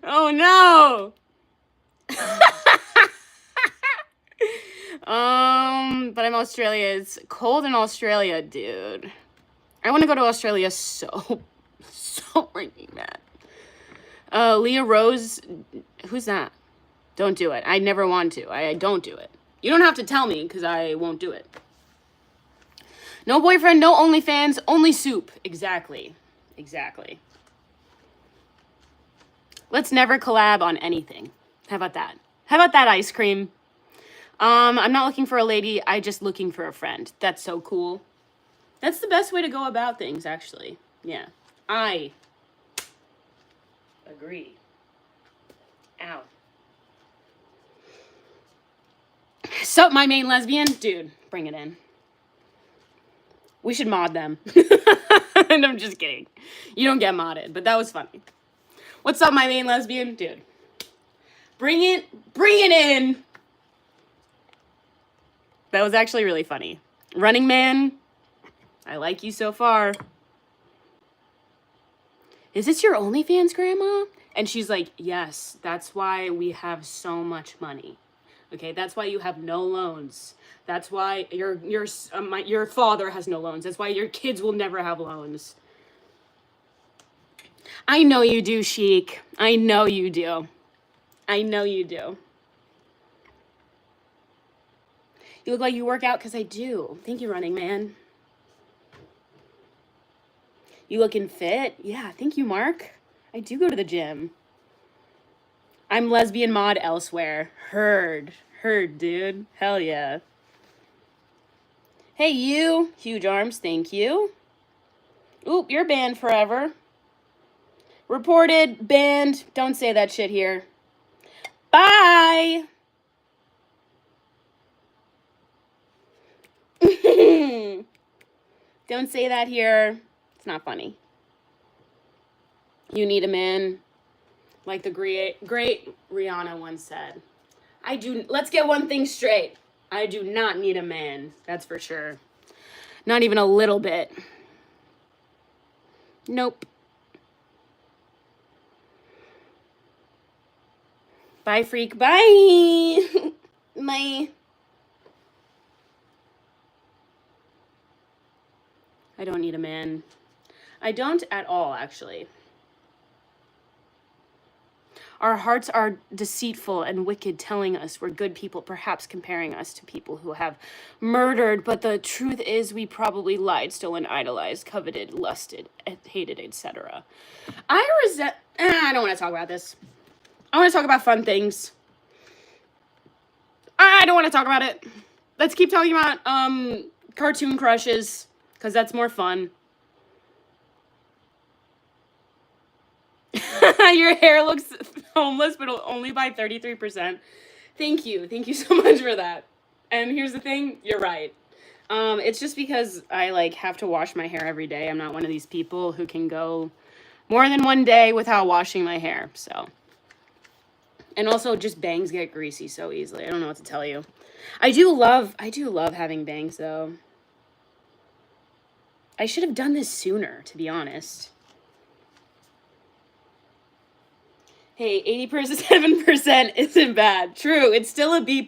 Oh no! But I'm Australia. It's cold in Australia, dude. I want to go to Australia so freaking bad. Leah Rose, who's that? Don't do it. I never want to. I don't do it. You don't have to tell me, because I won't do it. No boyfriend, no OnlyFans, only soup. Exactly. Exactly. Let's never collab on anything. How about that? How about that, ice cream? I'm not looking for a lady. I'm just looking for a friend. That's so cool. That's the best way to go about things, actually. Yeah. I agree. Ow. Sup, my main lesbian? Dude, bring it in. We should mod them. And I'm just kidding. You don't get modded, but that was funny. What's up, my main lesbian? Dude. Bring it in. That was actually really funny. Running Man, I like you so far. Is this your OnlyFans, Grandma? And she's like, yes, that's why we have so much money. Okay, that's why you have no loans. That's why your father has no loans. That's why your kids will never have loans. I know you do, Sheik. I know you do. I know you do. You look like you work out, because I do. Thank you, Running Man. You looking fit? Yeah, thank you, Mark. I do go to the gym. I'm lesbian mod elsewhere. Heard, dude. Hell yeah. Hey, you. Huge arms, thank you. Oop, you're banned forever. Reported, banned. Don't say that shit here. Bye. Don't say that here. It's not funny. You need a man. Like the great Rihanna once said. Let's get one thing straight. I do not need a man. That's for sure. Not even a little bit. Nope. Bye, freak. Bye. Bye. I don't need a man. I don't at all, actually. Our hearts are deceitful and wicked, telling us we're good people, perhaps comparing us to people who have murdered. But the truth is, we probably lied, stolen, idolized, coveted, lusted, hated, etc. I don't want to talk about this. I want to talk about fun things. I don't want to talk about it. Let's keep talking about cartoon crushes, because that's more fun. Your hair looks homeless, but only by 33%. Thank you. Thank you so much for that. And here's the thing, you're right. It's just because I have to wash my hair every day. I'm not one of these people who can go more than one day without washing my hair. So, and also just bangs get greasy so easily. I don't know what to tell you. I do love having bangs though. I should have done this sooner, to be honest. Hey, 87% isn't bad. True, it's still a B+.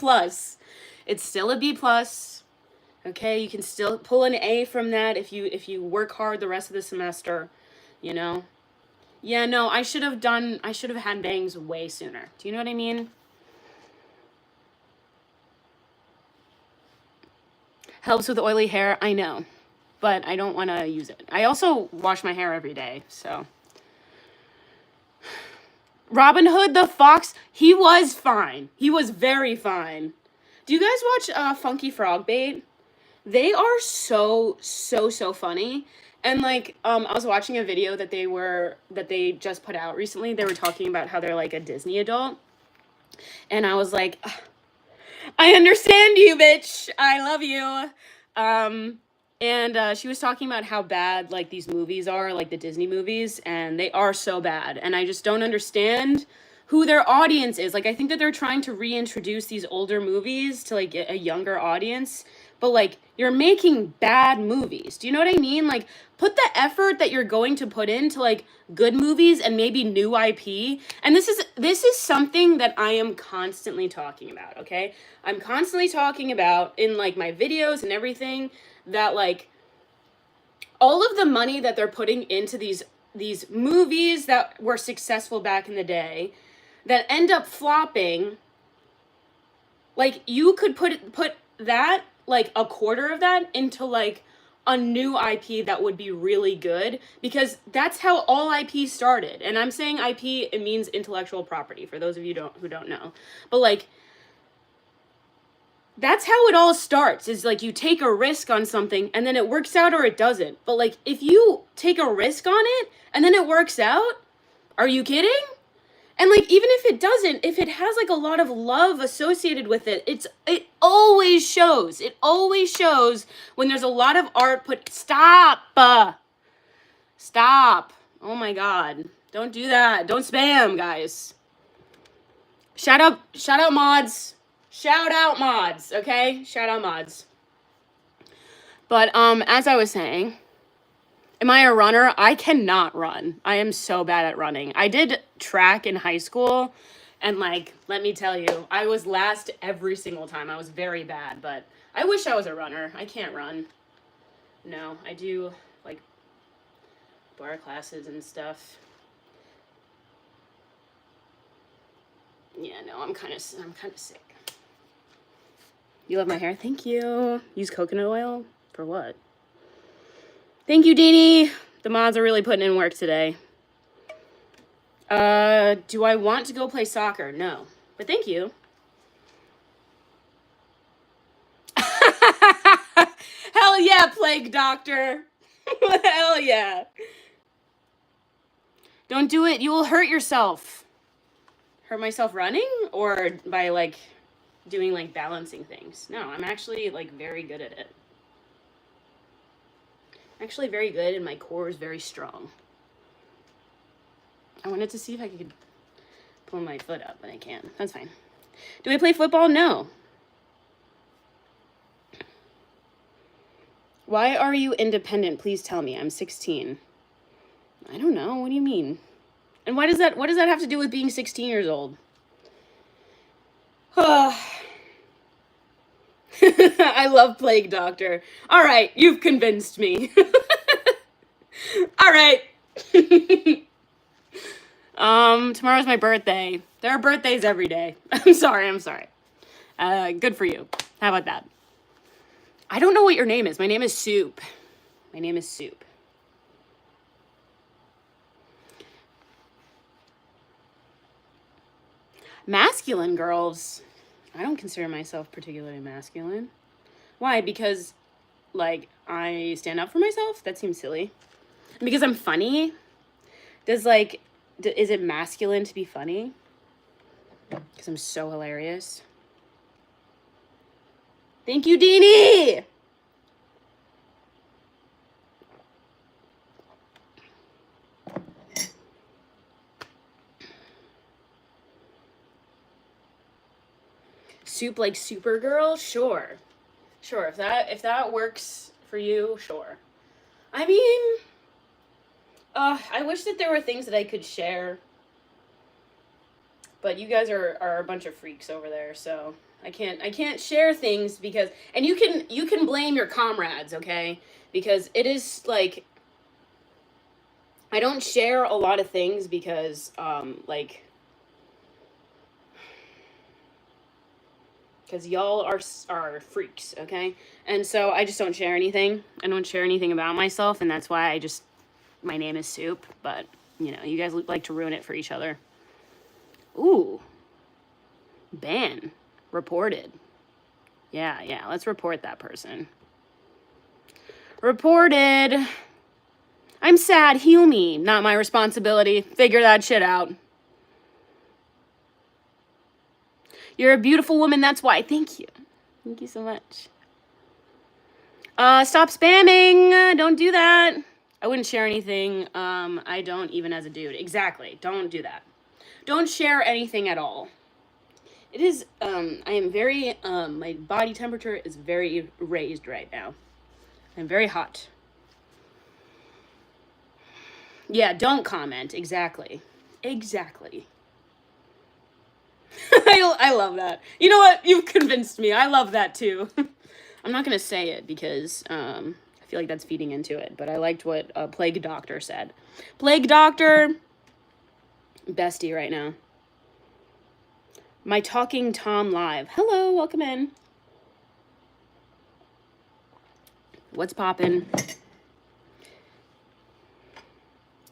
It's still a B+. Okay, you can still pull an A from that if you work hard the rest of the semester, you know? Yeah, no, I should have had bangs way sooner. Do you know what I mean? Helps with oily hair, I know. But I don't want to use it. I also wash my hair every day, so... Robin Hood the Fox, he was fine. He was very fine. Do you guys watch Funky Frog Bait? They are so funny. And I was watching a video that they just put out recently. They were talking about how they're like a Disney adult. And I was like, I understand you, bitch. I love you. And she was talking about how bad these movies are, the Disney movies, and they are so bad. And I just don't understand who their audience is. I think that they're trying to reintroduce these older movies to a younger audience, but you're making bad movies. Do you know what I mean? Put the effort that you're going to put into good movies and maybe new IP. And this is something that I am constantly talking about, okay? I'm constantly talking about in my videos and everything that all of the money that they're putting into these movies that were successful back in the day that end up flopping, you could put that a quarter of that into a new IP that would be really good, because that's how all IP started. And I'm saying IP, it means intellectual property for those of you who don't know. But that's how it all starts, is you take a risk on something and then it works out or it doesn't. But if you take a risk on it and then it works out, are you kidding? And even if it doesn't, if it has a lot of love associated with it, it always shows. It always shows when there's a lot of art put. Stop. Stop. Oh my God. Don't do that. Don't spam, guys. Shout out mods. Shout out mods, okay? Shout out mods. But as I was saying, am I a runner? I cannot run. I am so bad at running. I did track in high school, and let me tell you, I was last every single time. I was very bad, but I wish I was a runner. I can't run. No, I do bar classes and stuff. Yeah, no, I'm kind of sick. You love my hair? Thank you. Use coconut oil? For what? Thank you, Dee. The mods are really putting in work today. Do I want to go play soccer? No. But thank you. Hell Hell yeah, plague doctor. Hell yeah. Don't do it. You will hurt yourself. Hurt myself running or by like doing like balancing things? No, I'm actually like very good at it. Actually very good and my core is very strong. I wanted to see if I could pull my foot up, but I can't. That's fine. Do I play football? No. Why are you independent? Please tell me. I'm 16. I don't know. What do you mean? And what does that have to do with being 16 years old? I love Plague Doctor. All right, you've convinced me. All right. Tomorrow's my birthday. There are birthdays every day. I'm sorry. Good for you. How about that? I don't know what your name is. My name is Soup. My name is Soup. Masculine girls. I don't consider myself particularly masculine. Why? Because, like, I stand up for myself? That seems silly. Because I'm funny? Is it masculine to be funny? Because I'm so hilarious. Thank you, Deanie! Soup like Supergirl? Sure. Sure, if that works for you, sure. I mean, I wish that there were things that I could share. But you guys are a bunch of freaks over there, so I can't share things because, and you can blame your comrades, okay? Because it is like, I don't share a lot of things because because y'all are freaks, okay? And so I just don't share anything. I don't share anything about myself, and that's why my name is Soup, but, you know, you guys like to ruin it for each other. Ooh. Ban. Reported. Yeah, let's report that person. Reported. I'm sad, heal me. Not my responsibility. Figure that shit out. You're a beautiful woman, that's why. Thank you. Thank you so much. Stop spamming. Don't do that. I wouldn't share anything. I don't even as a dude. Exactly. Don't do that. Don't share anything at all. It is, I am very, my body temperature is very raised right now. I'm very hot. Yeah, don't comment. Exactly. I love that. You know what? You've convinced me. I love that too. I'm not going to say it because I feel like that's feeding into it. But I liked what Plague Doctor said. Plague Doctor, bestie right now. My Talking Tom live. Hello, welcome in. What's poppin'?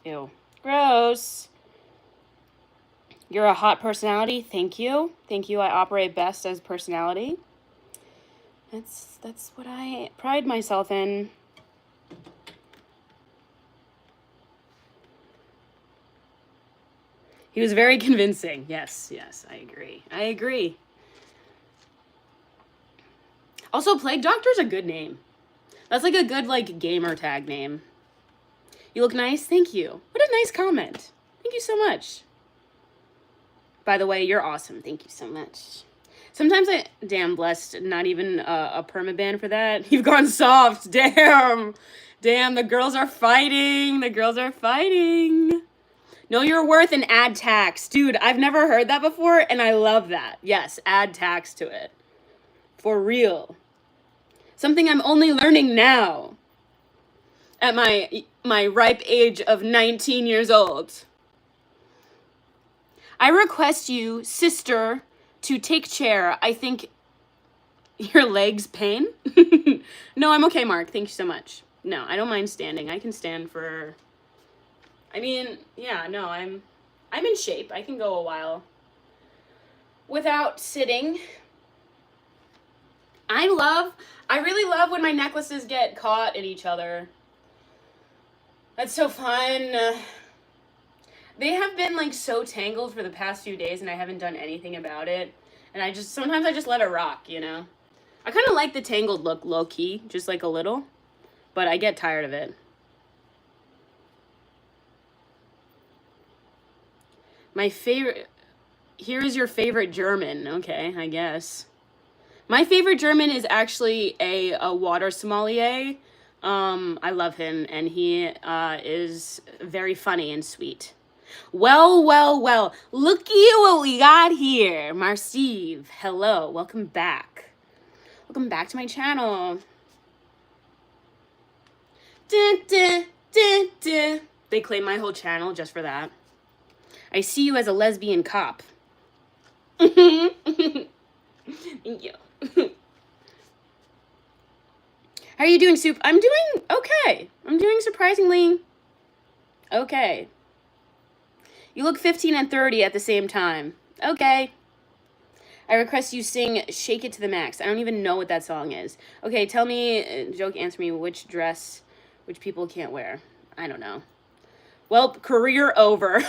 Ew. Gross. You're a hot personality. Thank you. Thank you. I operate best as personality. That's what I pride myself in. He was very convincing. Yes, I agree. Also, Plague Doctor's a good name. That's like a good, like, gamer tag name. You look nice. Thank you. What a nice comment. Thank you so much. By the way, you're awesome. Thank you so much. Sometimes damn, blessed, not even a permaban for that. You've gone soft. Damn, the girls are fighting. Know your worth and add tax. Dude, I've never heard that before, and I love that. Yes, add tax to it. For real. Something I'm only learning now. At my ripe age of 19 years old. I request you, sister, to take chair. I think your legs pain. No, I'm okay, Mark. Thank you so much. No, I don't mind standing. I can stand for... I mean, yeah, no, I'm in shape. I can go a while without sitting. I really love when my necklaces get caught in each other. That's so fun. They have been like so tangled for the past few days and I haven't done anything about it. And sometimes I just let it rock, you know? I kind of like the tangled look low key, just like a little, but I get tired of it. My favorite, here is your favorite German. Okay, I guess. My favorite German is actually a water sommelier. I love him, and he is very funny and sweet. Well, well, well, looky what we got here. Marceve, hello, welcome back. Welcome back to my channel. Dun, dun, dun, dun. They claim my whole channel just for that. I see you as a lesbian cop. Thank you. How are you doing, Soup? I'm doing okay. I'm doing surprisingly okay. You look 15 and 30 at the same time. Okay. I request you sing Shake It to the Max. I don't even know what that song is. Okay, tell me, joke, answer me, which dress, which people can't wear. I don't know. Well, career over.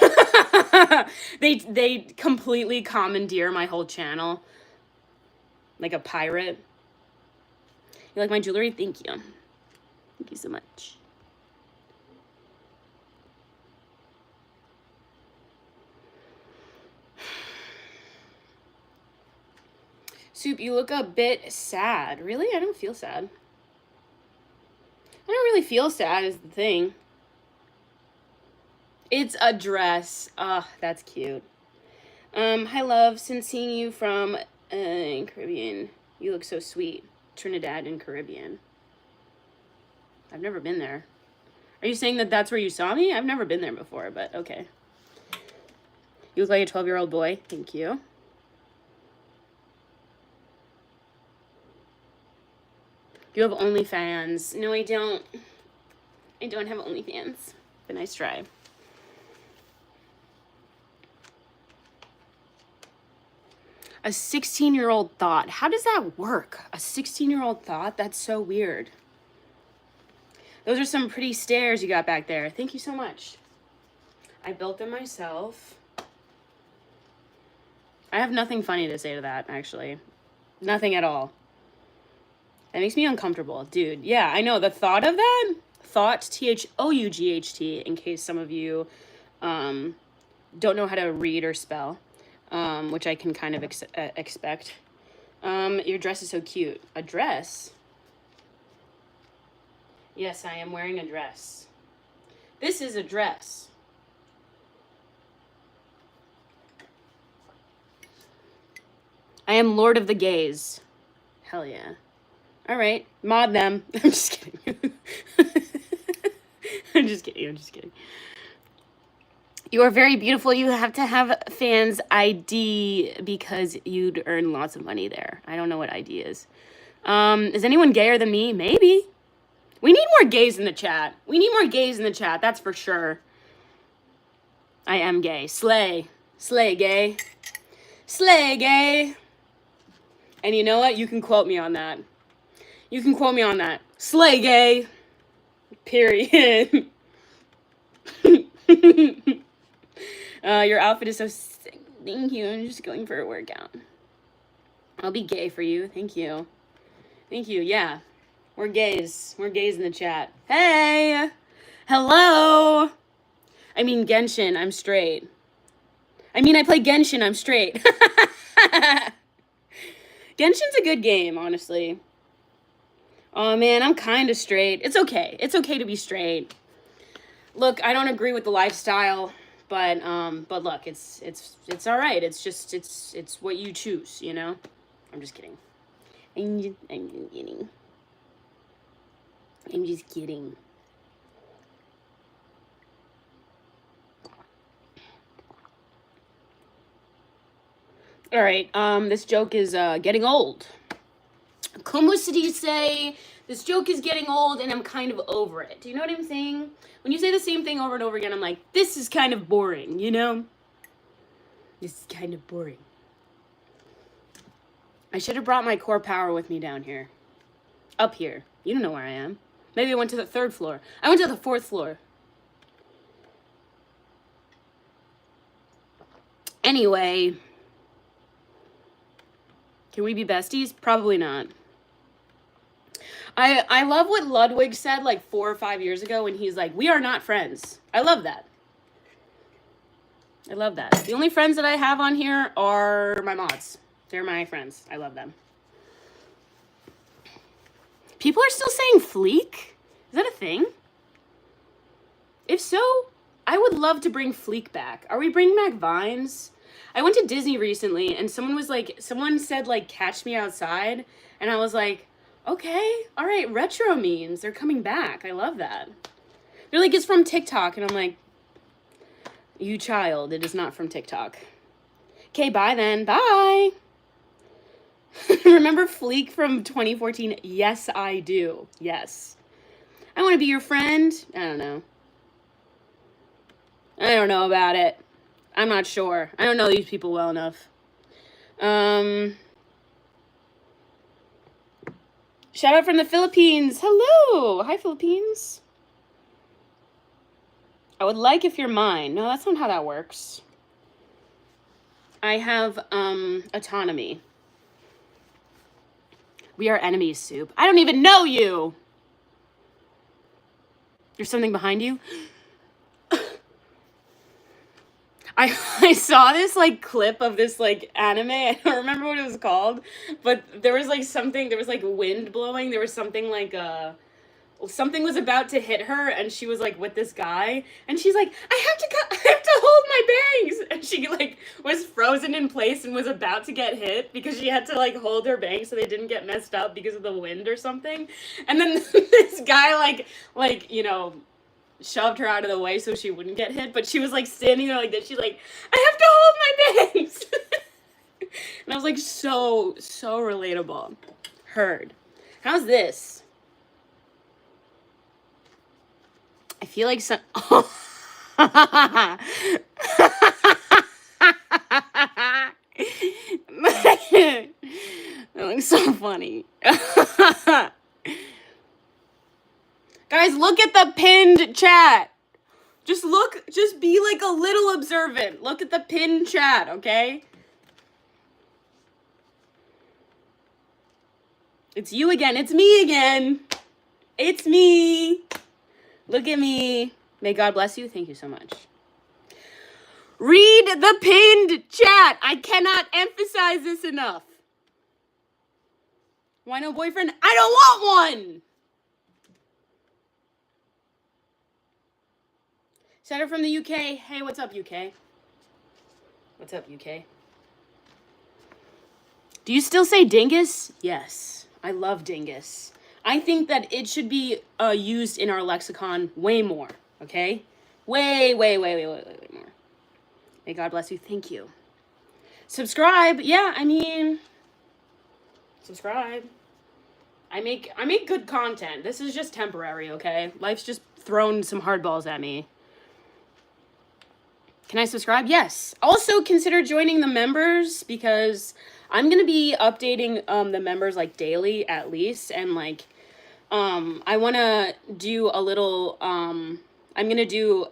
They completely commandeer my whole channel. Like a pirate. You like my jewelry? Thank you. Thank you so much. Soup, you look a bit sad. Really? I don't feel sad. I don't really feel sad is the thing. It's a dress. Ah, that's cute. Hi, love. Since seeing you from Caribbean, you look so sweet. Trinidad and Caribbean. I've never been there. Are you saying that that's where you saw me? I've never been there before, but okay. You look like a 12-year-old boy. Thank you. You have OnlyFans. No, I don't. I don't have OnlyFans. But nice try. A 16-year-old thought. How does that work? A 16-year-old thought? That's so weird. Those are some pretty stairs you got back there. Thank you so much. I built them myself. I have nothing funny to say to that, actually. Nothing at all. That makes me uncomfortable. Dude, yeah, I know. The thought of that, thought, T-H-O-U-G-H-T, in case some of you don't know how to read or spell, which I can kind of expect. Your dress is so cute. A dress? Yes, I am wearing a dress. This is a dress. I am Lord of the Gays. Hell yeah. All right, mod them. I'm just kidding. I'm just kidding. You are very beautiful. You have to have fans ID because you'd earn lots of money there. I don't know what ID is. Is anyone gayer than me? Maybe. We need more gays in the chat. That's for sure. I am gay. Slay. Slay gay. Slay gay. And you know what? You can quote me on that. Slay gay. Period. Your outfit is so sick. Thank you. I'm just going for a workout. I'll be gay for you. Thank you. Yeah. We're gays. We're gays in the chat. Hey. Hello. I mean Genshin. I'm straight. I play Genshin. I'm straight. Genshin's a good game, honestly. Oh man, I'm kind of straight. It's okay. It's okay to be straight. Look, I don't agree with the lifestyle, but look, it's all right. It's just it's what you choose, you know. I'm just kidding. I'm just kidding. All right. This joke is getting old. Como se dice? This joke is getting old and I'm kind of over it. Do you know what I'm saying? When you say the same thing over and over again, I'm like, this is kind of boring, you know? This is kind of boring. I should have brought my core power with me down here. Up here. You don't know where I am. Maybe I went to the 3rd floor. I went to the 4th floor. Anyway. Can we be besties? Probably not. I love what Ludwig said like 4 or 5 years ago when he's like, we are not friends. I love that. I love that. The only friends that I have on here are my mods. They're my friends. I love them. People are still saying Fleek? Is that a thing? If so, I would love to bring Fleek back. Are we bringing back Vines? I went to Disney recently and someone said like, catch me outside. And I was like, okay, all right, retro memes. They're coming back. I love that. They're like, it's from TikTok. And I'm like, you child, it is not from TikTok. Okay, bye then. Bye. Remember Fleek from 2014? Yes, I do. Yes. I want to be your friend. I don't know. I don't know about it. I'm not sure. I don't know these people well enough. Shout out from the Philippines. Hello. Hi, Philippines. I would like if you're mine. No, that's not how that works. I have autonomy. We are enemies, Soup. I don't even know you. There's something behind you. I saw this like clip of this like anime. I don't remember what it was called, but there was like something. There was like wind blowing. There was something like something was about to hit her, and she was like with this guy, and she's like, I have to hold my bangs, and she like was frozen in place and was about to get hit because she had to like hold her bangs so they didn't get messed up because of the wind or something. And then this guy like you know, shoved her out of the way so she wouldn't get hit, but she was like standing there like this. She's like, I have to hold my bangs. And I was like, so relatable. Heard. How's this? I feel like some. Oh. That looks so funny. Guys, look at the pinned chat. Just be like a little observant. Look at the pinned chat, okay? It's you again. It's me again. It's me. Look at me. May God bless you. Thank you so much. Read the pinned chat. I cannot emphasize this enough. Why no boyfriend? I don't want one. Senator from the UK. Hey, what's up, UK? What's up, UK? Do you still say dingus? Yes. I love dingus. I think that it should be used in our lexicon way more, okay? Way more. May God bless you. Thank you. Subscribe. Yeah, I mean, subscribe. I make good content. This is just temporary, okay? Life's just thrown some hardballs at me. Can I subscribe? Yes. Also, consider joining the members because I'm going to be updating the members like daily at least, and like I want to do a little I'm going to do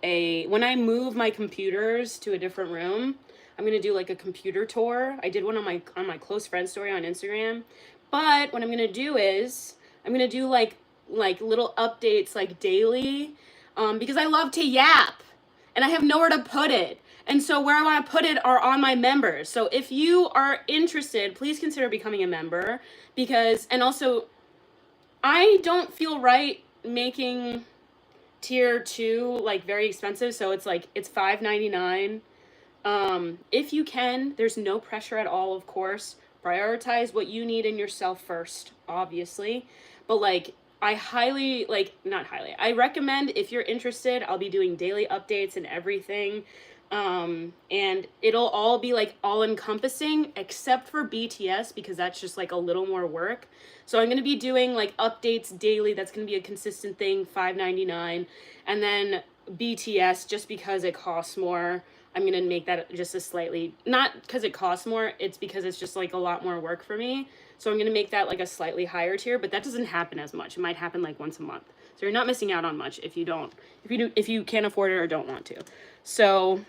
when I move my computers to a different room, I'm going to do like a computer tour. I did one on my close friend story on Instagram. But what I'm going to do is I'm going to do like little updates like daily because I love to yap and I have nowhere to put it. And so where I want to put it are on my members. So if you are interested, please consider becoming a member and also I don't feel right making tier 2 like very expensive. So it's like, it's $5.99. If you can, there's no pressure at all, of course. Prioritize what you need in yourself first, obviously. But like, I recommend if you're interested, I'll be doing daily updates and everything. And it'll all be like all encompassing except for BTS because that's just like a little more work. So I'm going to be doing like updates daily. That's going to be a consistent thing, $5.99. And then BTS just because it costs more. I'm going to make that just a slightly, not because it costs more, it's because it's just like a lot more work for me. So I'm going to make that like a slightly higher tier, but that doesn't happen as much. It might happen like once a month. So you're not missing out on much if you can't afford it or don't want to. So,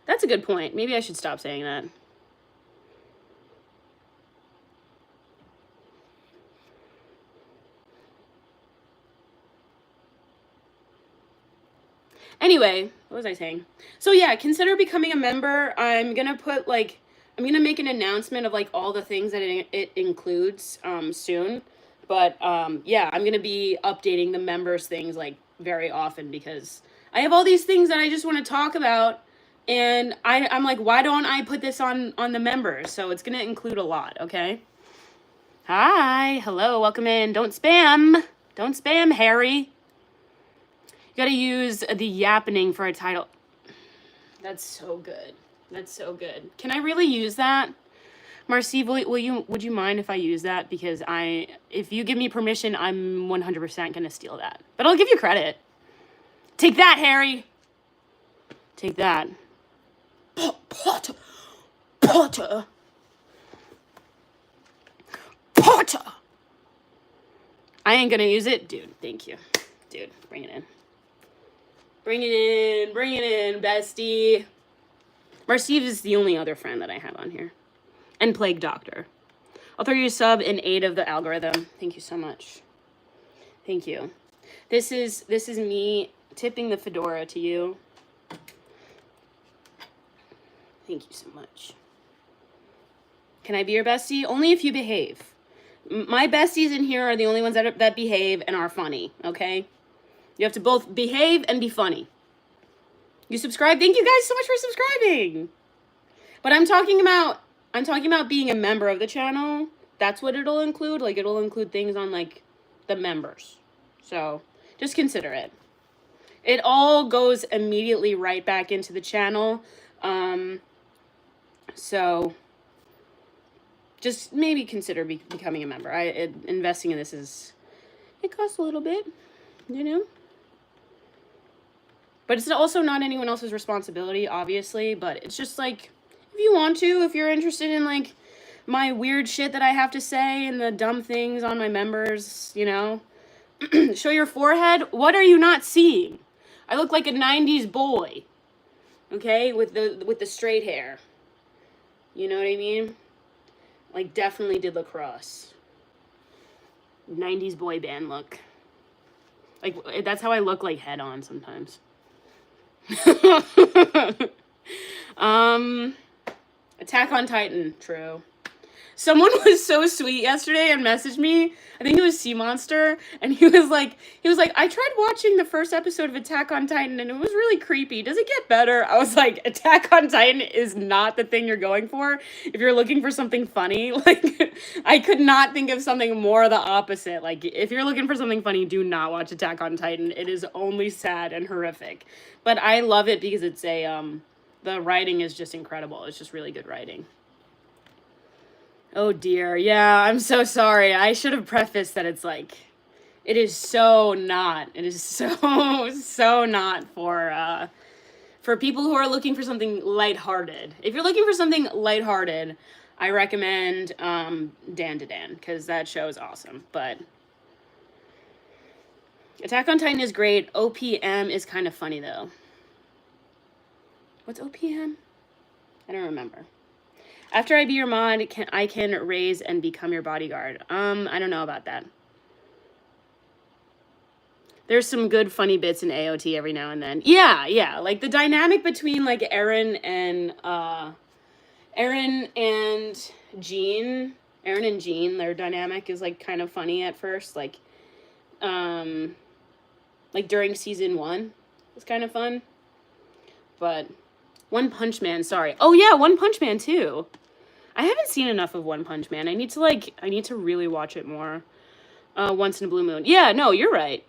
that's a good point. Maybe I should stop saying that. Anyway, what was I saying? So yeah, consider becoming a member. I'm gonna make an announcement of like all the things that it includes soon. But yeah, I'm gonna be updating the members things like very often because I have all these things that I just want to talk about, and I'm like, why don't I put this on the members? So it's gonna include a lot. Okay. Hi, hello, welcome in. Don't spam, Harry. You gotta use the yappening for a title. That's so good. That's so good. Can I really use that? Marcy, would you mind if I use that? Because if you give me permission, I'm 100% gonna steal that. But I'll give you credit. Take that, Harry. Take that. Potter. I ain't gonna use it. Dude, thank you. Dude, bring it in. Bring it in, bestie. Marceve is the only other friend that I have on here. And Plague Doctor. I'll throw you a sub in aid of the algorithm. Thank you so much. Thank you. This is me tipping the fedora to you. Thank you so much. Can I be your bestie? Only if you behave. My besties in here are the only ones that behave and are funny, okay? You have to both behave and be funny. You subscribe? Thank you guys so much for subscribing. But I'm talking about being a member of the channel. That's what it'll include. Like, it'll include things on, like, the members. So, just consider it. It all goes immediately right back into the channel. So, just maybe consider becoming a member. Investing in this it costs a little bit, you know? But it's also not anyone else's responsibility, obviously. But it's just, like, if you want to, if you're interested in, like, my weird shit that I have to say and the dumb things on my members, you know. Show your forehead. What are you not seeing? I look like a 90s boy. Okay? With the straight hair. You know what I mean? Like, definitely did lacrosse. 90s boy band look. Like, that's how I look, like, head on sometimes. Attack on Titan, true. Someone was so sweet yesterday and messaged me. I think it was Sea Monster, and he was like, I tried watching the first episode of Attack on Titan, and it was really creepy. Does it get better? I was like, Attack on Titan is not the thing you're going for if you're looking for something funny. Like, I could not think of something more the opposite. Like, if you're looking for something funny, do not watch Attack on Titan. It is only sad and horrific. But I love it because it's the writing is just incredible. It's just really good writing. Oh dear, yeah, I'm so sorry. I should have prefaced that it's like, it is so not. It is so not for people who are looking for something lighthearted. If you're looking for something lighthearted, I recommend Dan to Dan, because that show is awesome. But Attack on Titan is great. OPM is kind of funny, though. What's OPM? I don't remember. After I be your mod, I can raise and become your bodyguard. I don't know about that. There's some good funny bits in AOT every now and then. Yeah. Like the dynamic between like Eren and Jean, their dynamic is like kind of funny at first. Like during season 1, it's kind of fun. But One Punch Man, sorry. Oh yeah, One Punch Man too. I haven't seen enough of One Punch Man. I need to really watch it more. Once in a Blue Moon. Yeah, no, you're right.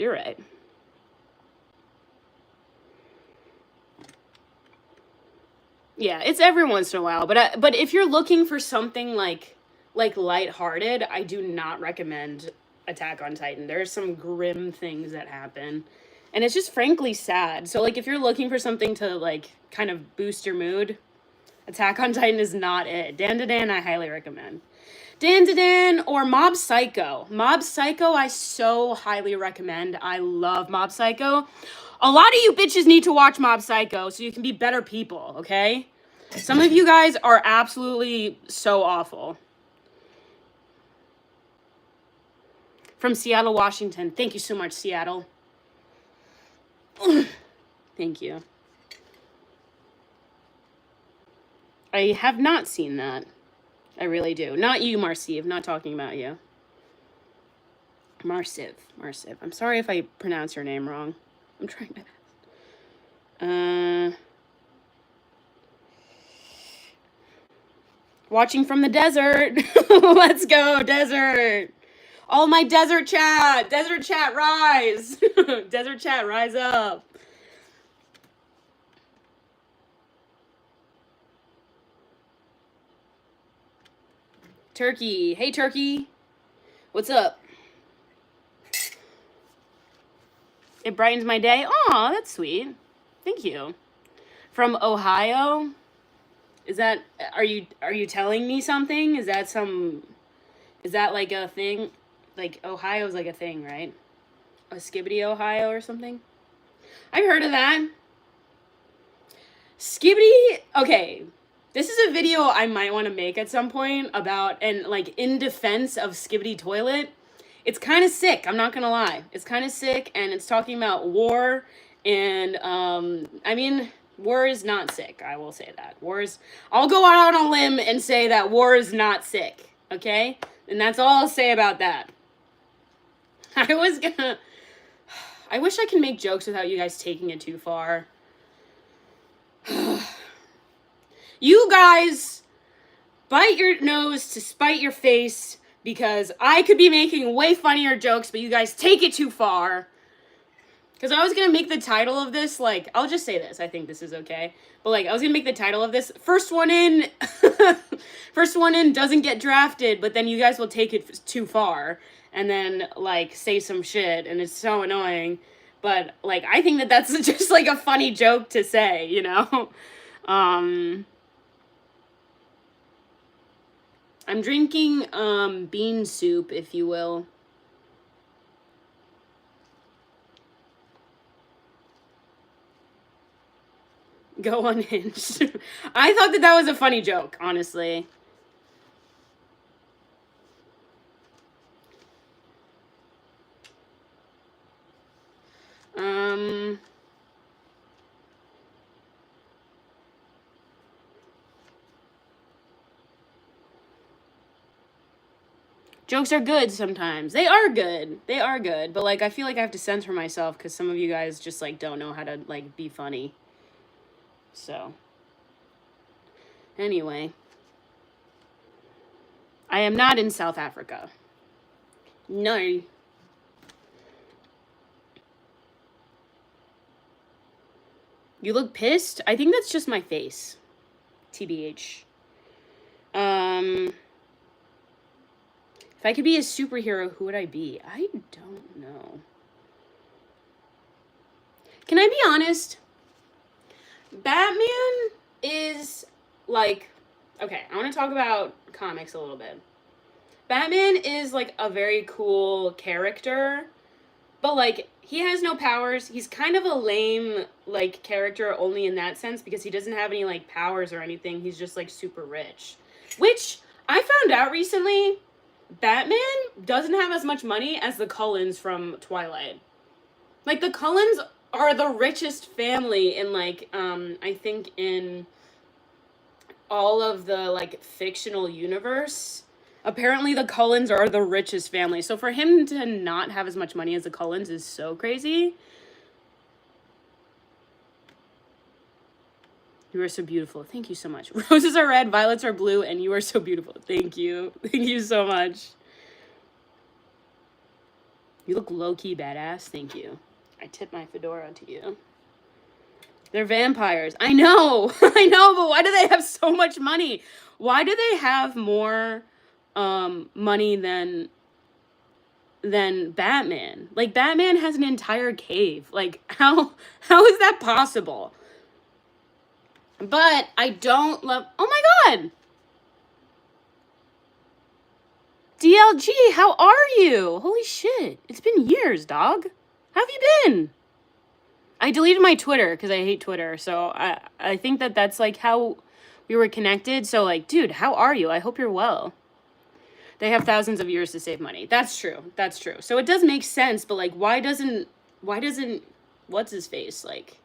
Yeah, it's every once in a while, but if you're looking for something like lighthearted, I do not recommend Attack on Titan. There's some grim things that happen. And it's just frankly sad. So, like, if you're looking for something to, like, kind of boost your mood, Attack on Titan is not it. Dan I highly recommend. Dan or Mob Psycho. Mob Psycho I so highly recommend. I love Mob Psycho. A lot of you bitches need to watch Mob Psycho so you can be better people, okay? Some of you guys are absolutely so awful. From Seattle, Washington. Thank you so much, Seattle. Thank you. I have not seen that. I really do. Not you, Marciv. Not talking about you. Marciv. I'm sorry if I pronounce your name wrong. I'm trying to... Watching from the desert. Let's go, desert. All my desert chat. Desert chat, rise. Desert chat, rise up. Turkey. Hey, Turkey. What's up? It brightens my day. Aw, that's sweet. Thank you. From Ohio? Is that, are you telling me something? Is that like a thing? Like, Ohio's like a thing, right? A Skibbity, Ohio or something? I've heard of that. Skibbity, okay. This is a video I might want to make at some point about, and like in defense of Skibbity Toilet. It's kind of sick, I'm not gonna lie. It's kind of sick, and it's talking about war, and I mean, war is not sick, I will say that. I'll go out on a limb and say that war is not sick, okay? And that's all I'll say about that. I wish I could make jokes without you guys taking it too far. You guys bite your nose to spite your face because I could be making way funnier jokes, but you guys take it too far. Because I was going to make the title of this, like, I'll just say this. I think this is okay. But, like, I was going to make the title of this, first one in doesn't get drafted, but then you guys will take it too far. And then, like, say some shit, and it's so annoying. But, like, I think that that's just, like, a funny joke to say, you know? I'm drinking bean soup, if you will. Go unhinged. I thought that was a funny joke, honestly. Jokes are good sometimes. They are good. But, like, I feel like I have to censor myself because some of you guys just, like, don't know how to, like, be funny. So. Anyway. I am not in South Africa. No. You look pissed? I think that's just my face. TBH. If I could be a superhero, who would I be? I don't know. Can I be honest? Batman is, like... Okay, I want to talk about comics a little bit. Batman is, like, a very cool character. But, like, he has no powers. He's kind of a lame, like, character only in that sense because he doesn't have any, like, powers or anything. He's just, like, super rich. Which, I found out recently... Batman doesn't have as much money as the Cullens from Twilight. Like, the Cullens are the richest family in, like, I think in all of the, like, fictional universe. Apparently, the Cullens are the richest family. So for him to not have as much money as the Cullens is so crazy. You are so beautiful. Thank you so much. Roses are red, violets are blue, and you are so beautiful. Thank you. Thank you so much. You look low-key badass. Thank you. I tip my fedora to you. They're vampires. I know. I know, but why do they have so much money? Why do they have more money than... than Batman. Like, Batman has an entire cave. Like, how is that possible? But I don't love... Oh my god! DLG, how are you? Holy shit. It's been years, dog. How have you been? I deleted my Twitter because I hate Twitter. So I think that that's like how we were connected. So like, dude, how are you? I hope you're well. They have thousands of years to save money. That's true. That's true. So it does make sense. But like, why doesn't, what's his face? Like,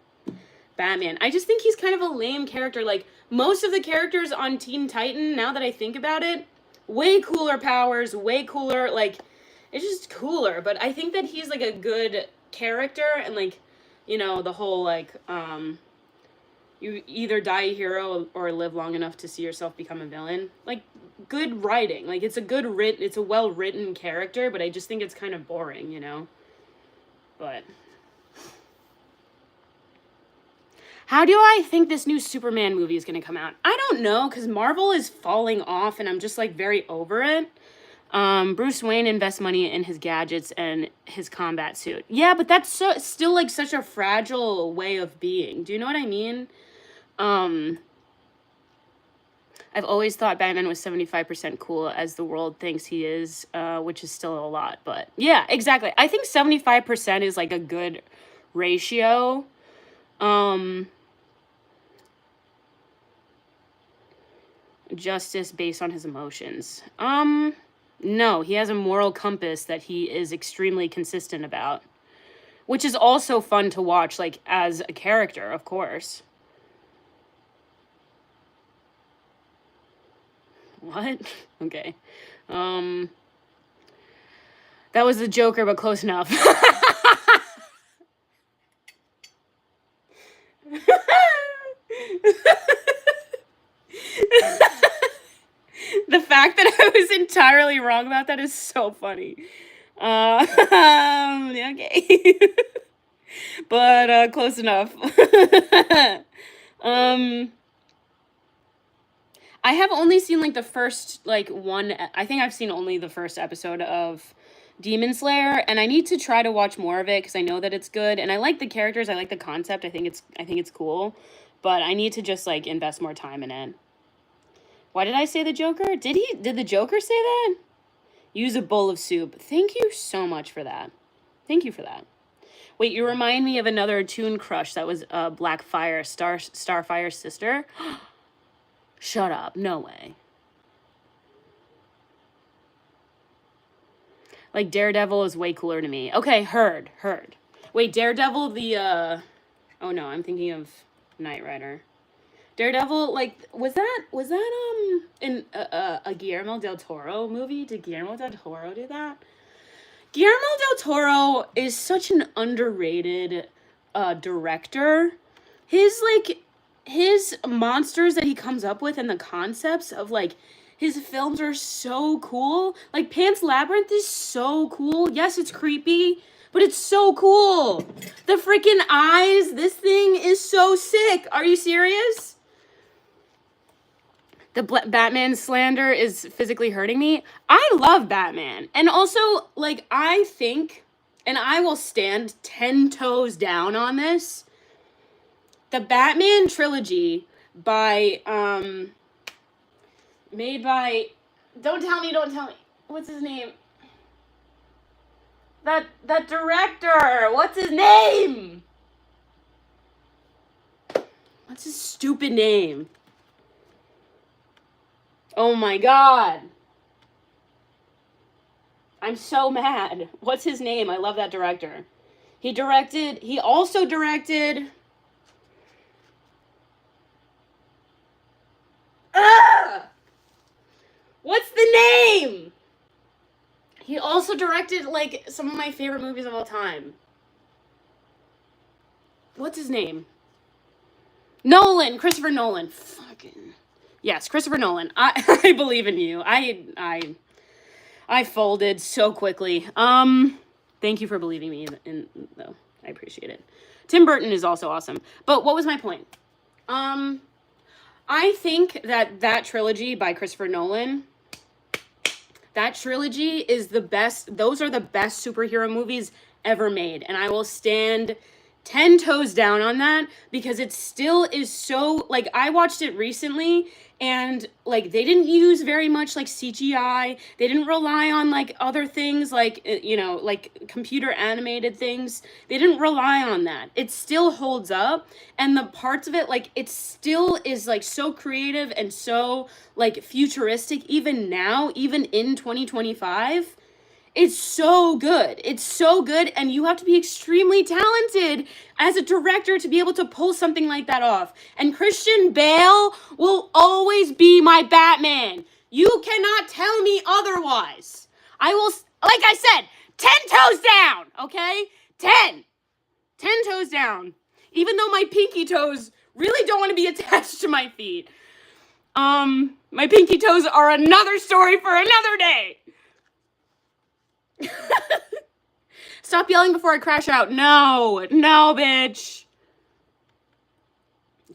Batman. I just think he's kind of a lame character. Like, most of the characters on Teen Titan, now that I think about it, way cooler powers, way cooler, like, it's just cooler. But I think that he's, like, a good character, and, like, you know, the whole, like, you either die a hero or live long enough to see yourself become a villain. Like, good writing. Like, it's a well-written character, but I just think it's kind of boring, you know? But... how do I think this new Superman movie is going to come out? I don't know, because Marvel is falling off, and I'm just, like, very over it. Bruce Wayne invests money in his gadgets and his combat suit. Yeah, but that's still, like, such a fragile way of being. Do you know what I mean? I've always thought Batman was 75% cool, as the world thinks he is, which is still a lot. But, yeah, exactly. I think 75% is, like, a good ratio. Justice based on his emotions. No, he has a moral compass that he is extremely consistent about, which is also fun to watch, like, as a character, of course. What? Okay. That was the Joker, but close enough. The fact that I was entirely wrong about that is so funny. Okay. But, close enough. I have only seen, like, the first, like, I think I've seen only the first episode of Demon Slayer, and I need to try to watch more of it, because I know that it's good, and I like the characters, I like the concept, I think it's cool, but I need to just, like, invest more time in it. Why did I say the Joker? Did the Joker say that? Use a bowl of soup. Thank you so much for that. Thank you for that. Wait, you remind me of another Toon crush that was Blackfire, Starfire's sister. Shut up. No way. Like, Daredevil is way cooler to me. Okay, heard. Wait, Daredevil, oh no, I'm thinking of Knight Rider. Daredevil, like, was that in a Guillermo del Toro movie? Did Guillermo del Toro do that? Guillermo del Toro is such an underrated director. His monsters that he comes up with and the concepts of, like, his films are so cool. Like, Pan's Labyrinth is so cool. Yes, it's creepy, but it's so cool. The freaking eyes, this thing is so sick. Are you serious? The Batman slander is physically hurting me. I love Batman. And also, like, I think, and I will stand 10 toes down on this, the Batman trilogy made by, don't tell me, what's his name? That director, what's his name? What's his stupid name? Oh my god. I'm so mad. What's his name? I love that director. He also directed... What's the name? He also directed, like, some of my favorite movies of all time. What's his name? Nolan. Christopher Nolan. Fucking... Yes, Christopher Nolan. I believe in you. I folded so quickly. Thank you for believing me in though. I appreciate it. Tim Burton is also awesome. But what was my point? I think that trilogy by Christopher Nolan, That trilogy is the best. Those are the best superhero movies ever made. And I will stand 10 toes down on that because it still is so, like, I watched it recently and like they didn't use very much like CGI. They didn't rely on like other things like like computer animated things. They didn't rely on that. It still holds up, and the parts of it, like, it still is like so creative and so like futuristic even now, even in 2025. It's so good. It's so good, and you have to be extremely talented as a director to be able to pull something like that off. And Christian Bale will always be my Batman. You cannot tell me otherwise. I will, like I said, 10 toes down, okay? 10. 10 toes down. Even though my pinky toes really don't want to be attached to my feet. My pinky toes are another story for another day. Stop yelling before I crash out. No, bitch.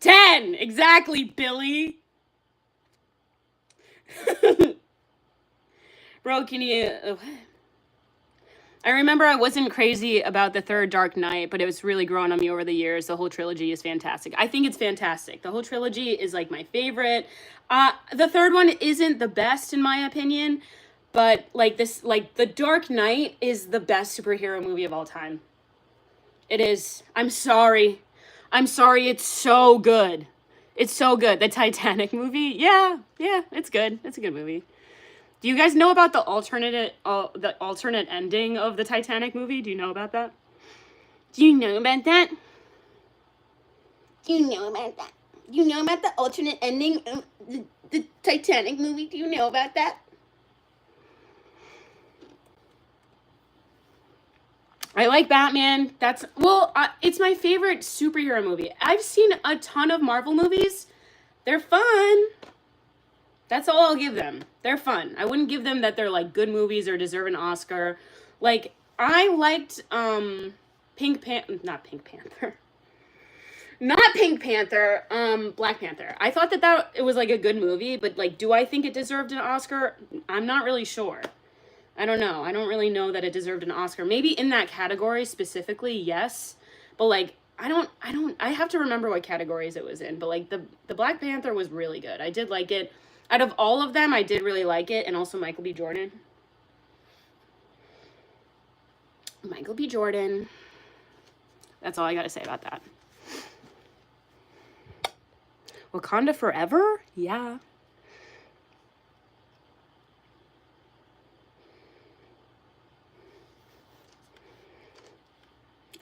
10, exactly, Billy. Bro, can you... I remember I wasn't crazy about the third Dark Knight, but it was really growing on me over the years. The whole trilogy is fantastic. I think it's fantastic. The whole trilogy is like my favorite. The third one isn't the best in my opinion, but like The Dark Knight is the best superhero movie of all time. It is. I'm sorry. It's so good. It's so good. The Titanic movie, yeah, it's good. It's a good movie. Do you guys know about the alternate ending of the Titanic movie? Do you know about that? Do you know about that? Do you know about that? Do you know about the alternate ending of the Titanic movie? Do you know about that? I like Batman. It's my favorite superhero movie. I've seen a ton of Marvel movies. They're fun. That's all I'll give them. They're fun. I wouldn't give them that they're like good movies or deserve an Oscar. Like, I liked not Pink Panther. Not Pink Panther, Black Panther. I thought that it was like a good movie, but like, do I think it deserved an Oscar? I'm not really sure. I don't know. I don't really know that it deserved an Oscar. Maybe in that category specifically, yes. But like, I have to remember what categories it was in. But like, the Black Panther was really good. I did like it. Out of all of them, I did really like it. And also Michael B. Jordan. Michael B. Jordan. That's all I gotta say about that. Wakanda Forever? Yeah.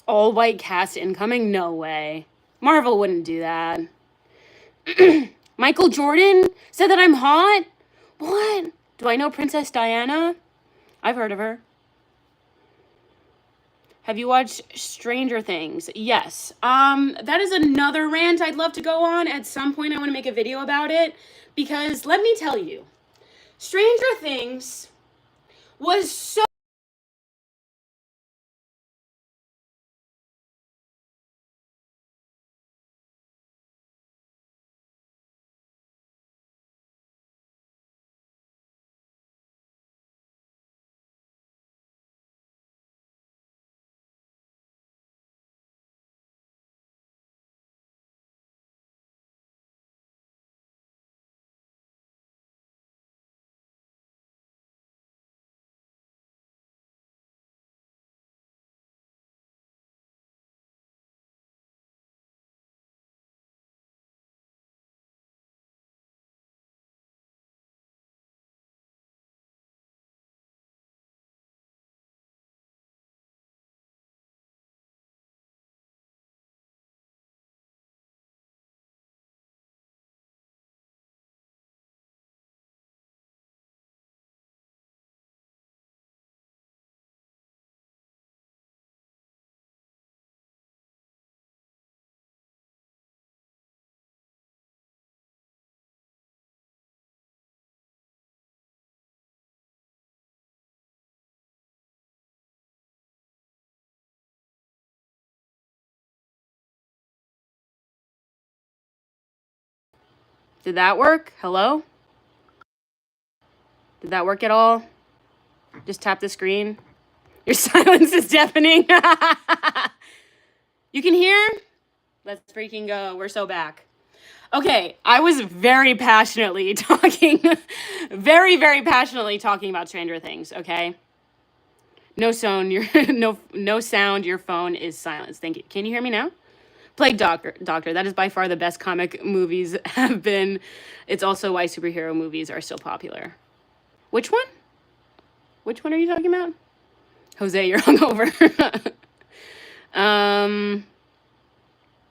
All white cast incoming? No way. Marvel wouldn't do that. Michael Jordan said that I'm hot? What? Do I know Princess Diana? I've heard of her. Have you watched Stranger Things? Yes. That is another rant I'd love to go on. At some point, I want to make a video about it. Because, let me tell you, Stranger Things was so... Did that work? Hello? Did that work at all? Just tap the screen. Your silence is deafening. You can hear? Let's freaking go. We're so back. Okay, I was very passionately talking, very passionately talking about Stranger Things, okay? No sound, no sound, your phone is silenced. Thank you. Can you hear me now? Plague Doctor, that is by far the best comic movies have been. It's also why superhero movies are so popular. Which one? Which one are you talking about? Jose, you're hungover.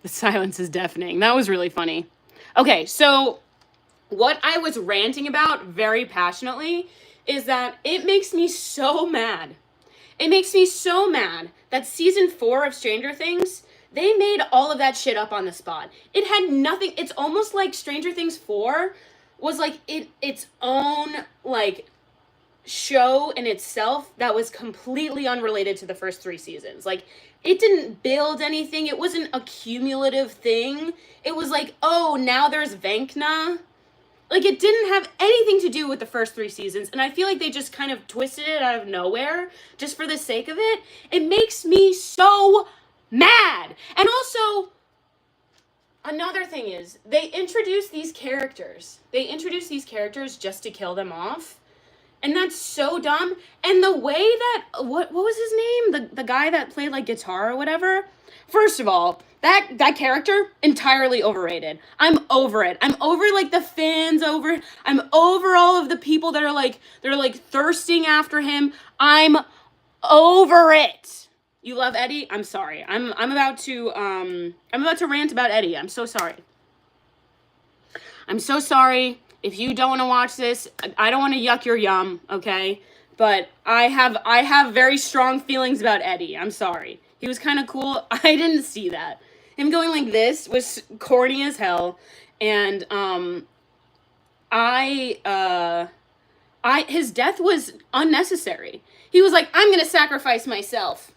The silence is deafening. That was really funny. Okay, so what I was ranting about very passionately is that it makes me so mad. It makes me so mad that season 4 of Stranger Things, they made all of that shit up on the spot. It had nothing. It's almost like Stranger Things 4 was like its own like show in itself that was completely unrelated to the first 3 seasons. Like, it didn't build anything. It wasn't a cumulative thing. It was like, oh, now there's Vecna. Like, it didn't have anything to do with the first 3 seasons, and I feel like they just kind of twisted it out of nowhere just for the sake of it. It makes me so mad. And also, another thing is, they introduce these characters. They introduce these characters just to kill them off. And that's so dumb. And the way that, what was his name? The guy that played like guitar or whatever. First of all, that character, entirely overrated. I'm over it. I'm over like the fans over it. I'm over all of the people that are like, they're like thirsting after him. I'm over it. You love Eddie? I'm sorry. I'm about to rant about Eddie. I'm so sorry. I'm so sorry. If you don't want to watch this, I don't want to yuck your yum, okay? But I have very strong feelings about Eddie. I'm sorry. He was kind of cool. I didn't see that. Him going like this was corny as hell. And his death was unnecessary. He was like, I'm going to sacrifice myself.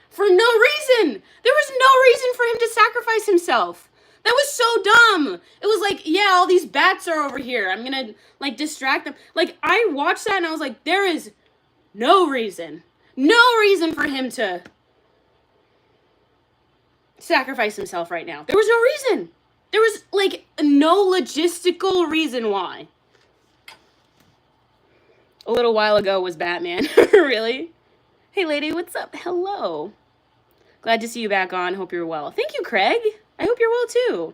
For no reason. There was no reason for him to sacrifice himself. That was so dumb. It was like, yeah, all these bats are over here. I'm gonna, like, distract them. Like, I watched that and I was like, there is no reason for him to sacrifice himself right now. There was no reason. There was, like, no logistical reason why. A little while ago was Batman. Really? Hey, lady, what's up? Hello. Glad to see you back on. Hope you're well. Thank you, Craig. I hope you're well, too.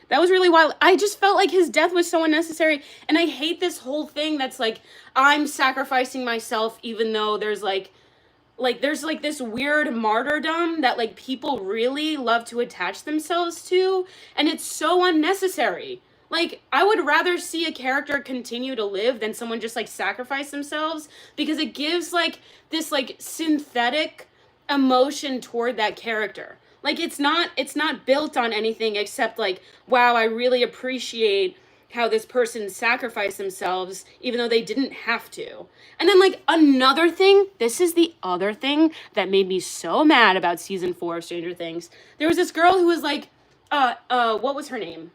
That was really wild. I just felt like his death was so unnecessary. And I hate this whole thing that's like, I'm sacrificing myself even though there's there's this weird martyrdom that like people really love to attach themselves to. And it's so unnecessary. Like, I would rather see a character continue to live than someone just like sacrifice themselves, because it gives like this like synthetic emotion toward that character. Like, it's not built on anything except like, wow, I really appreciate how this person sacrificed themselves even though they didn't have to. And then like another thing, this is the other thing that made me so mad about season 4 of Stranger Things. There was this girl who was like, what was her name?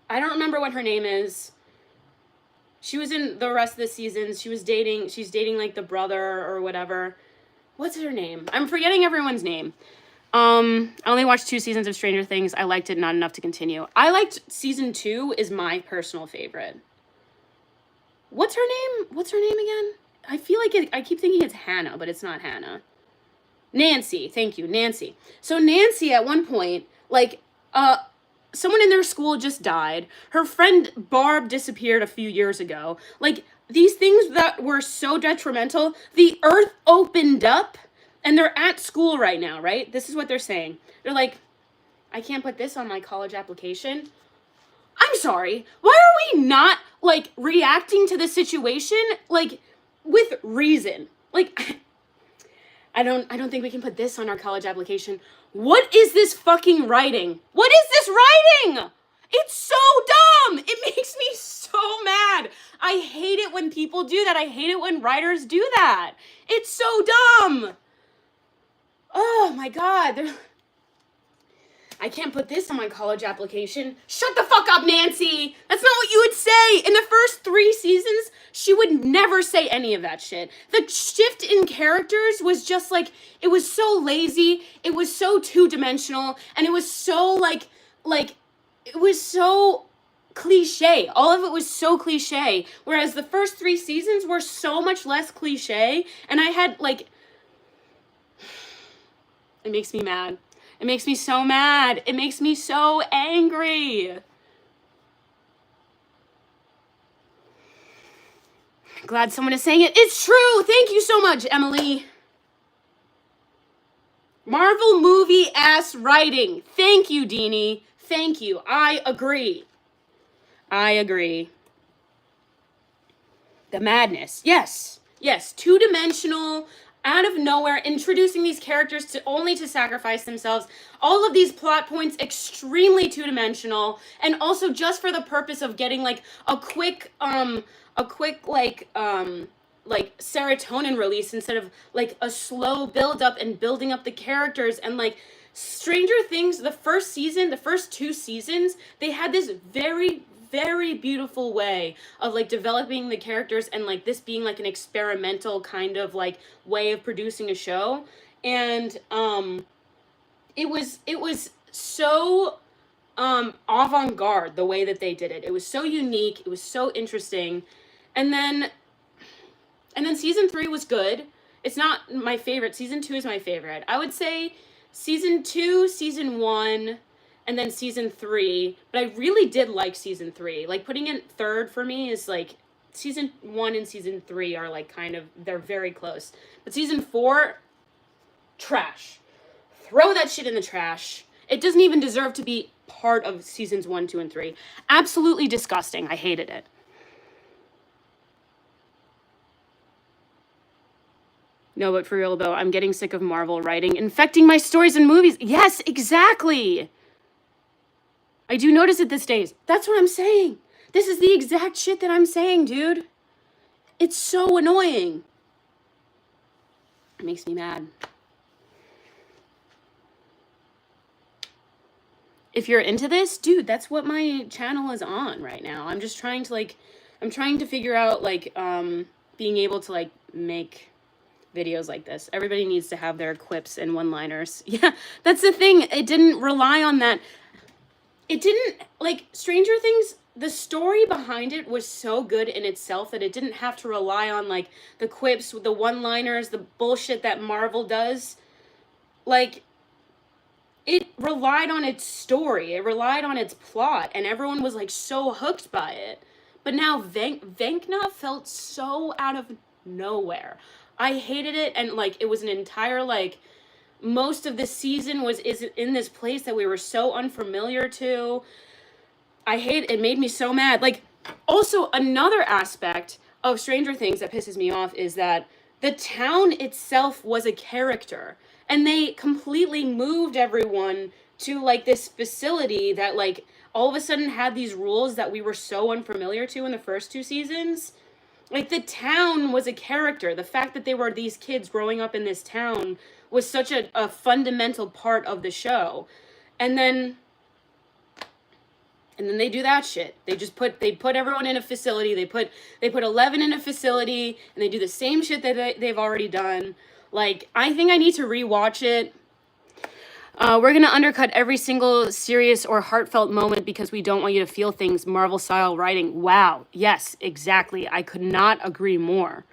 I don't remember what her name is. She was in the rest of the seasons. She's dating like the brother or whatever. What's her name? I'm forgetting everyone's name. I only watched 2 seasons of Stranger Things. I liked it not enough to continue. I liked season 2 is my personal favorite. What's her name? What's her name again? I feel like I keep thinking it's Hannah, but it's not Hannah. Nancy. Thank you, Nancy. So Nancy at one point, like, someone in their school just died. Her friend Barb disappeared a few years ago. Like, these things that were so detrimental, the earth opened up. And they're at school right now, right? This is what they're saying. They're like, I can't put this on my college application. I'm sorry. Why are we not, like, reacting to the situation, like, with reason? Like, I don't think we can put this on our college application. What is this fucking writing? What is this writing? It's so dumb. It makes me so mad. I hate it when people do that. I hate it when writers do that. It's so dumb. Oh my God. I can't put this on my college application. Shut the fuck up, Nancy! That's not what you would say! In the first 3 seasons, she would never say any of that shit. The shift in characters was just like, it was so lazy, it was so two-dimensional, and it was so like, it was so cliche. All of it was so cliche. Whereas the first 3 seasons were so much less cliche, and I had like, it makes me mad. It makes me so mad. It makes me so angry. Glad someone is saying it. It's true. Thank you so much, Emily. Marvel movie ass writing. Thank you, Deanie. Thank you. I agree. I agree. The madness. Yes. Yes. Two-dimensional, out of nowhere, introducing these characters to only to sacrifice themselves. All of these plot points extremely two-dimensional, and also just for the purpose of getting like a quick like serotonin release instead of like a slow build up and building up the characters. And like Stranger Things, the first season, the first 2 seasons, they had this very beautiful way of like developing the characters, and like this being like an experimental kind of like way of producing a show. And it was so avant-garde the way that they did it. It was so unique, it was so interesting. And then season 3 was good. It's not my favorite. Season 2 is my favorite. I would say season 2, season 1, and then season 3. But I really did like season 3. Like putting it third for me is like season 1 and season 3 are like kind of, they're very close. But season 4, trash. Throw that shit in the trash. It doesn't even deserve to be part of seasons 1, 2, and 3. Absolutely disgusting. I hated it. No, but for real though, I'm getting sick of Marvel writing, infecting my stories and movies. Yes, exactly. I do notice it these days. That's what I'm saying. This is the exact shit that I'm saying, dude. It's so annoying. It makes me mad. If you're into this, dude, that's what my channel is on right now. I'm just trying to like, I'm trying to figure out like, being able to like make videos like this. Everybody needs to have their quips and one-liners. Yeah, that's the thing. It didn't rely on that. It didn't, like, Stranger Things, the story behind it was so good in itself that it didn't have to rely on, like, the quips, the one-liners, the bullshit that Marvel does. Like, it relied on its story. It relied on its plot, and everyone was, like, so hooked by it. But now Vecna felt so out of nowhere. I hated it, and like it was an entire like most of the season is in this place that we were so unfamiliar to. I hate it. Made me so mad. Like also another aspect of Stranger Things that pisses me off is that the town itself was a character, and they completely moved everyone to like this facility that like all of a sudden had these rules that we were so unfamiliar to in the first 2 seasons. Like, the town was a character. The fact that they were these kids growing up in this town was such a fundamental part of the show. And then they do that shit. They put everyone in a facility. They put 11 in a facility, and they do the same shit that they've already done. Like, I think I need to rewatch it. We're going to undercut every single serious or heartfelt moment because we don't want you to feel things. Marvel-style writing. Wow. Yes, exactly. I could not agree more.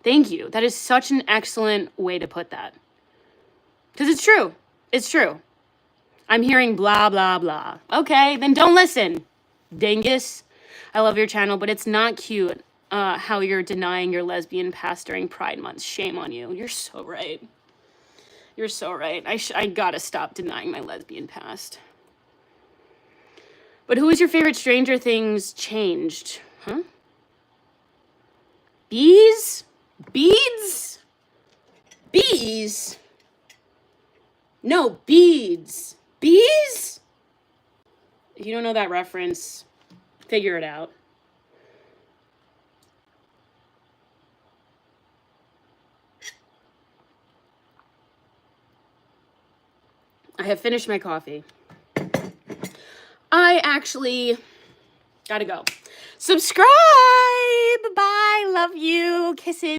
Thank you. That is such an excellent way to put that. Because it's true. It's true. I'm hearing blah, blah, blah. Okay, then don't listen, dingus. I love your channel, but it's not cute how you're denying your lesbian past during Pride Month. Shame on you. You're so right. You're so right. I gotta stop denying my lesbian past. But who is your favorite Stranger Things changed? Huh? Bees? Beads? Bees? No, beads. Bees? If you don't know that reference, figure it out. I have finished my coffee. I actually gotta go. Subscribe! Bye! Love you. Kisses.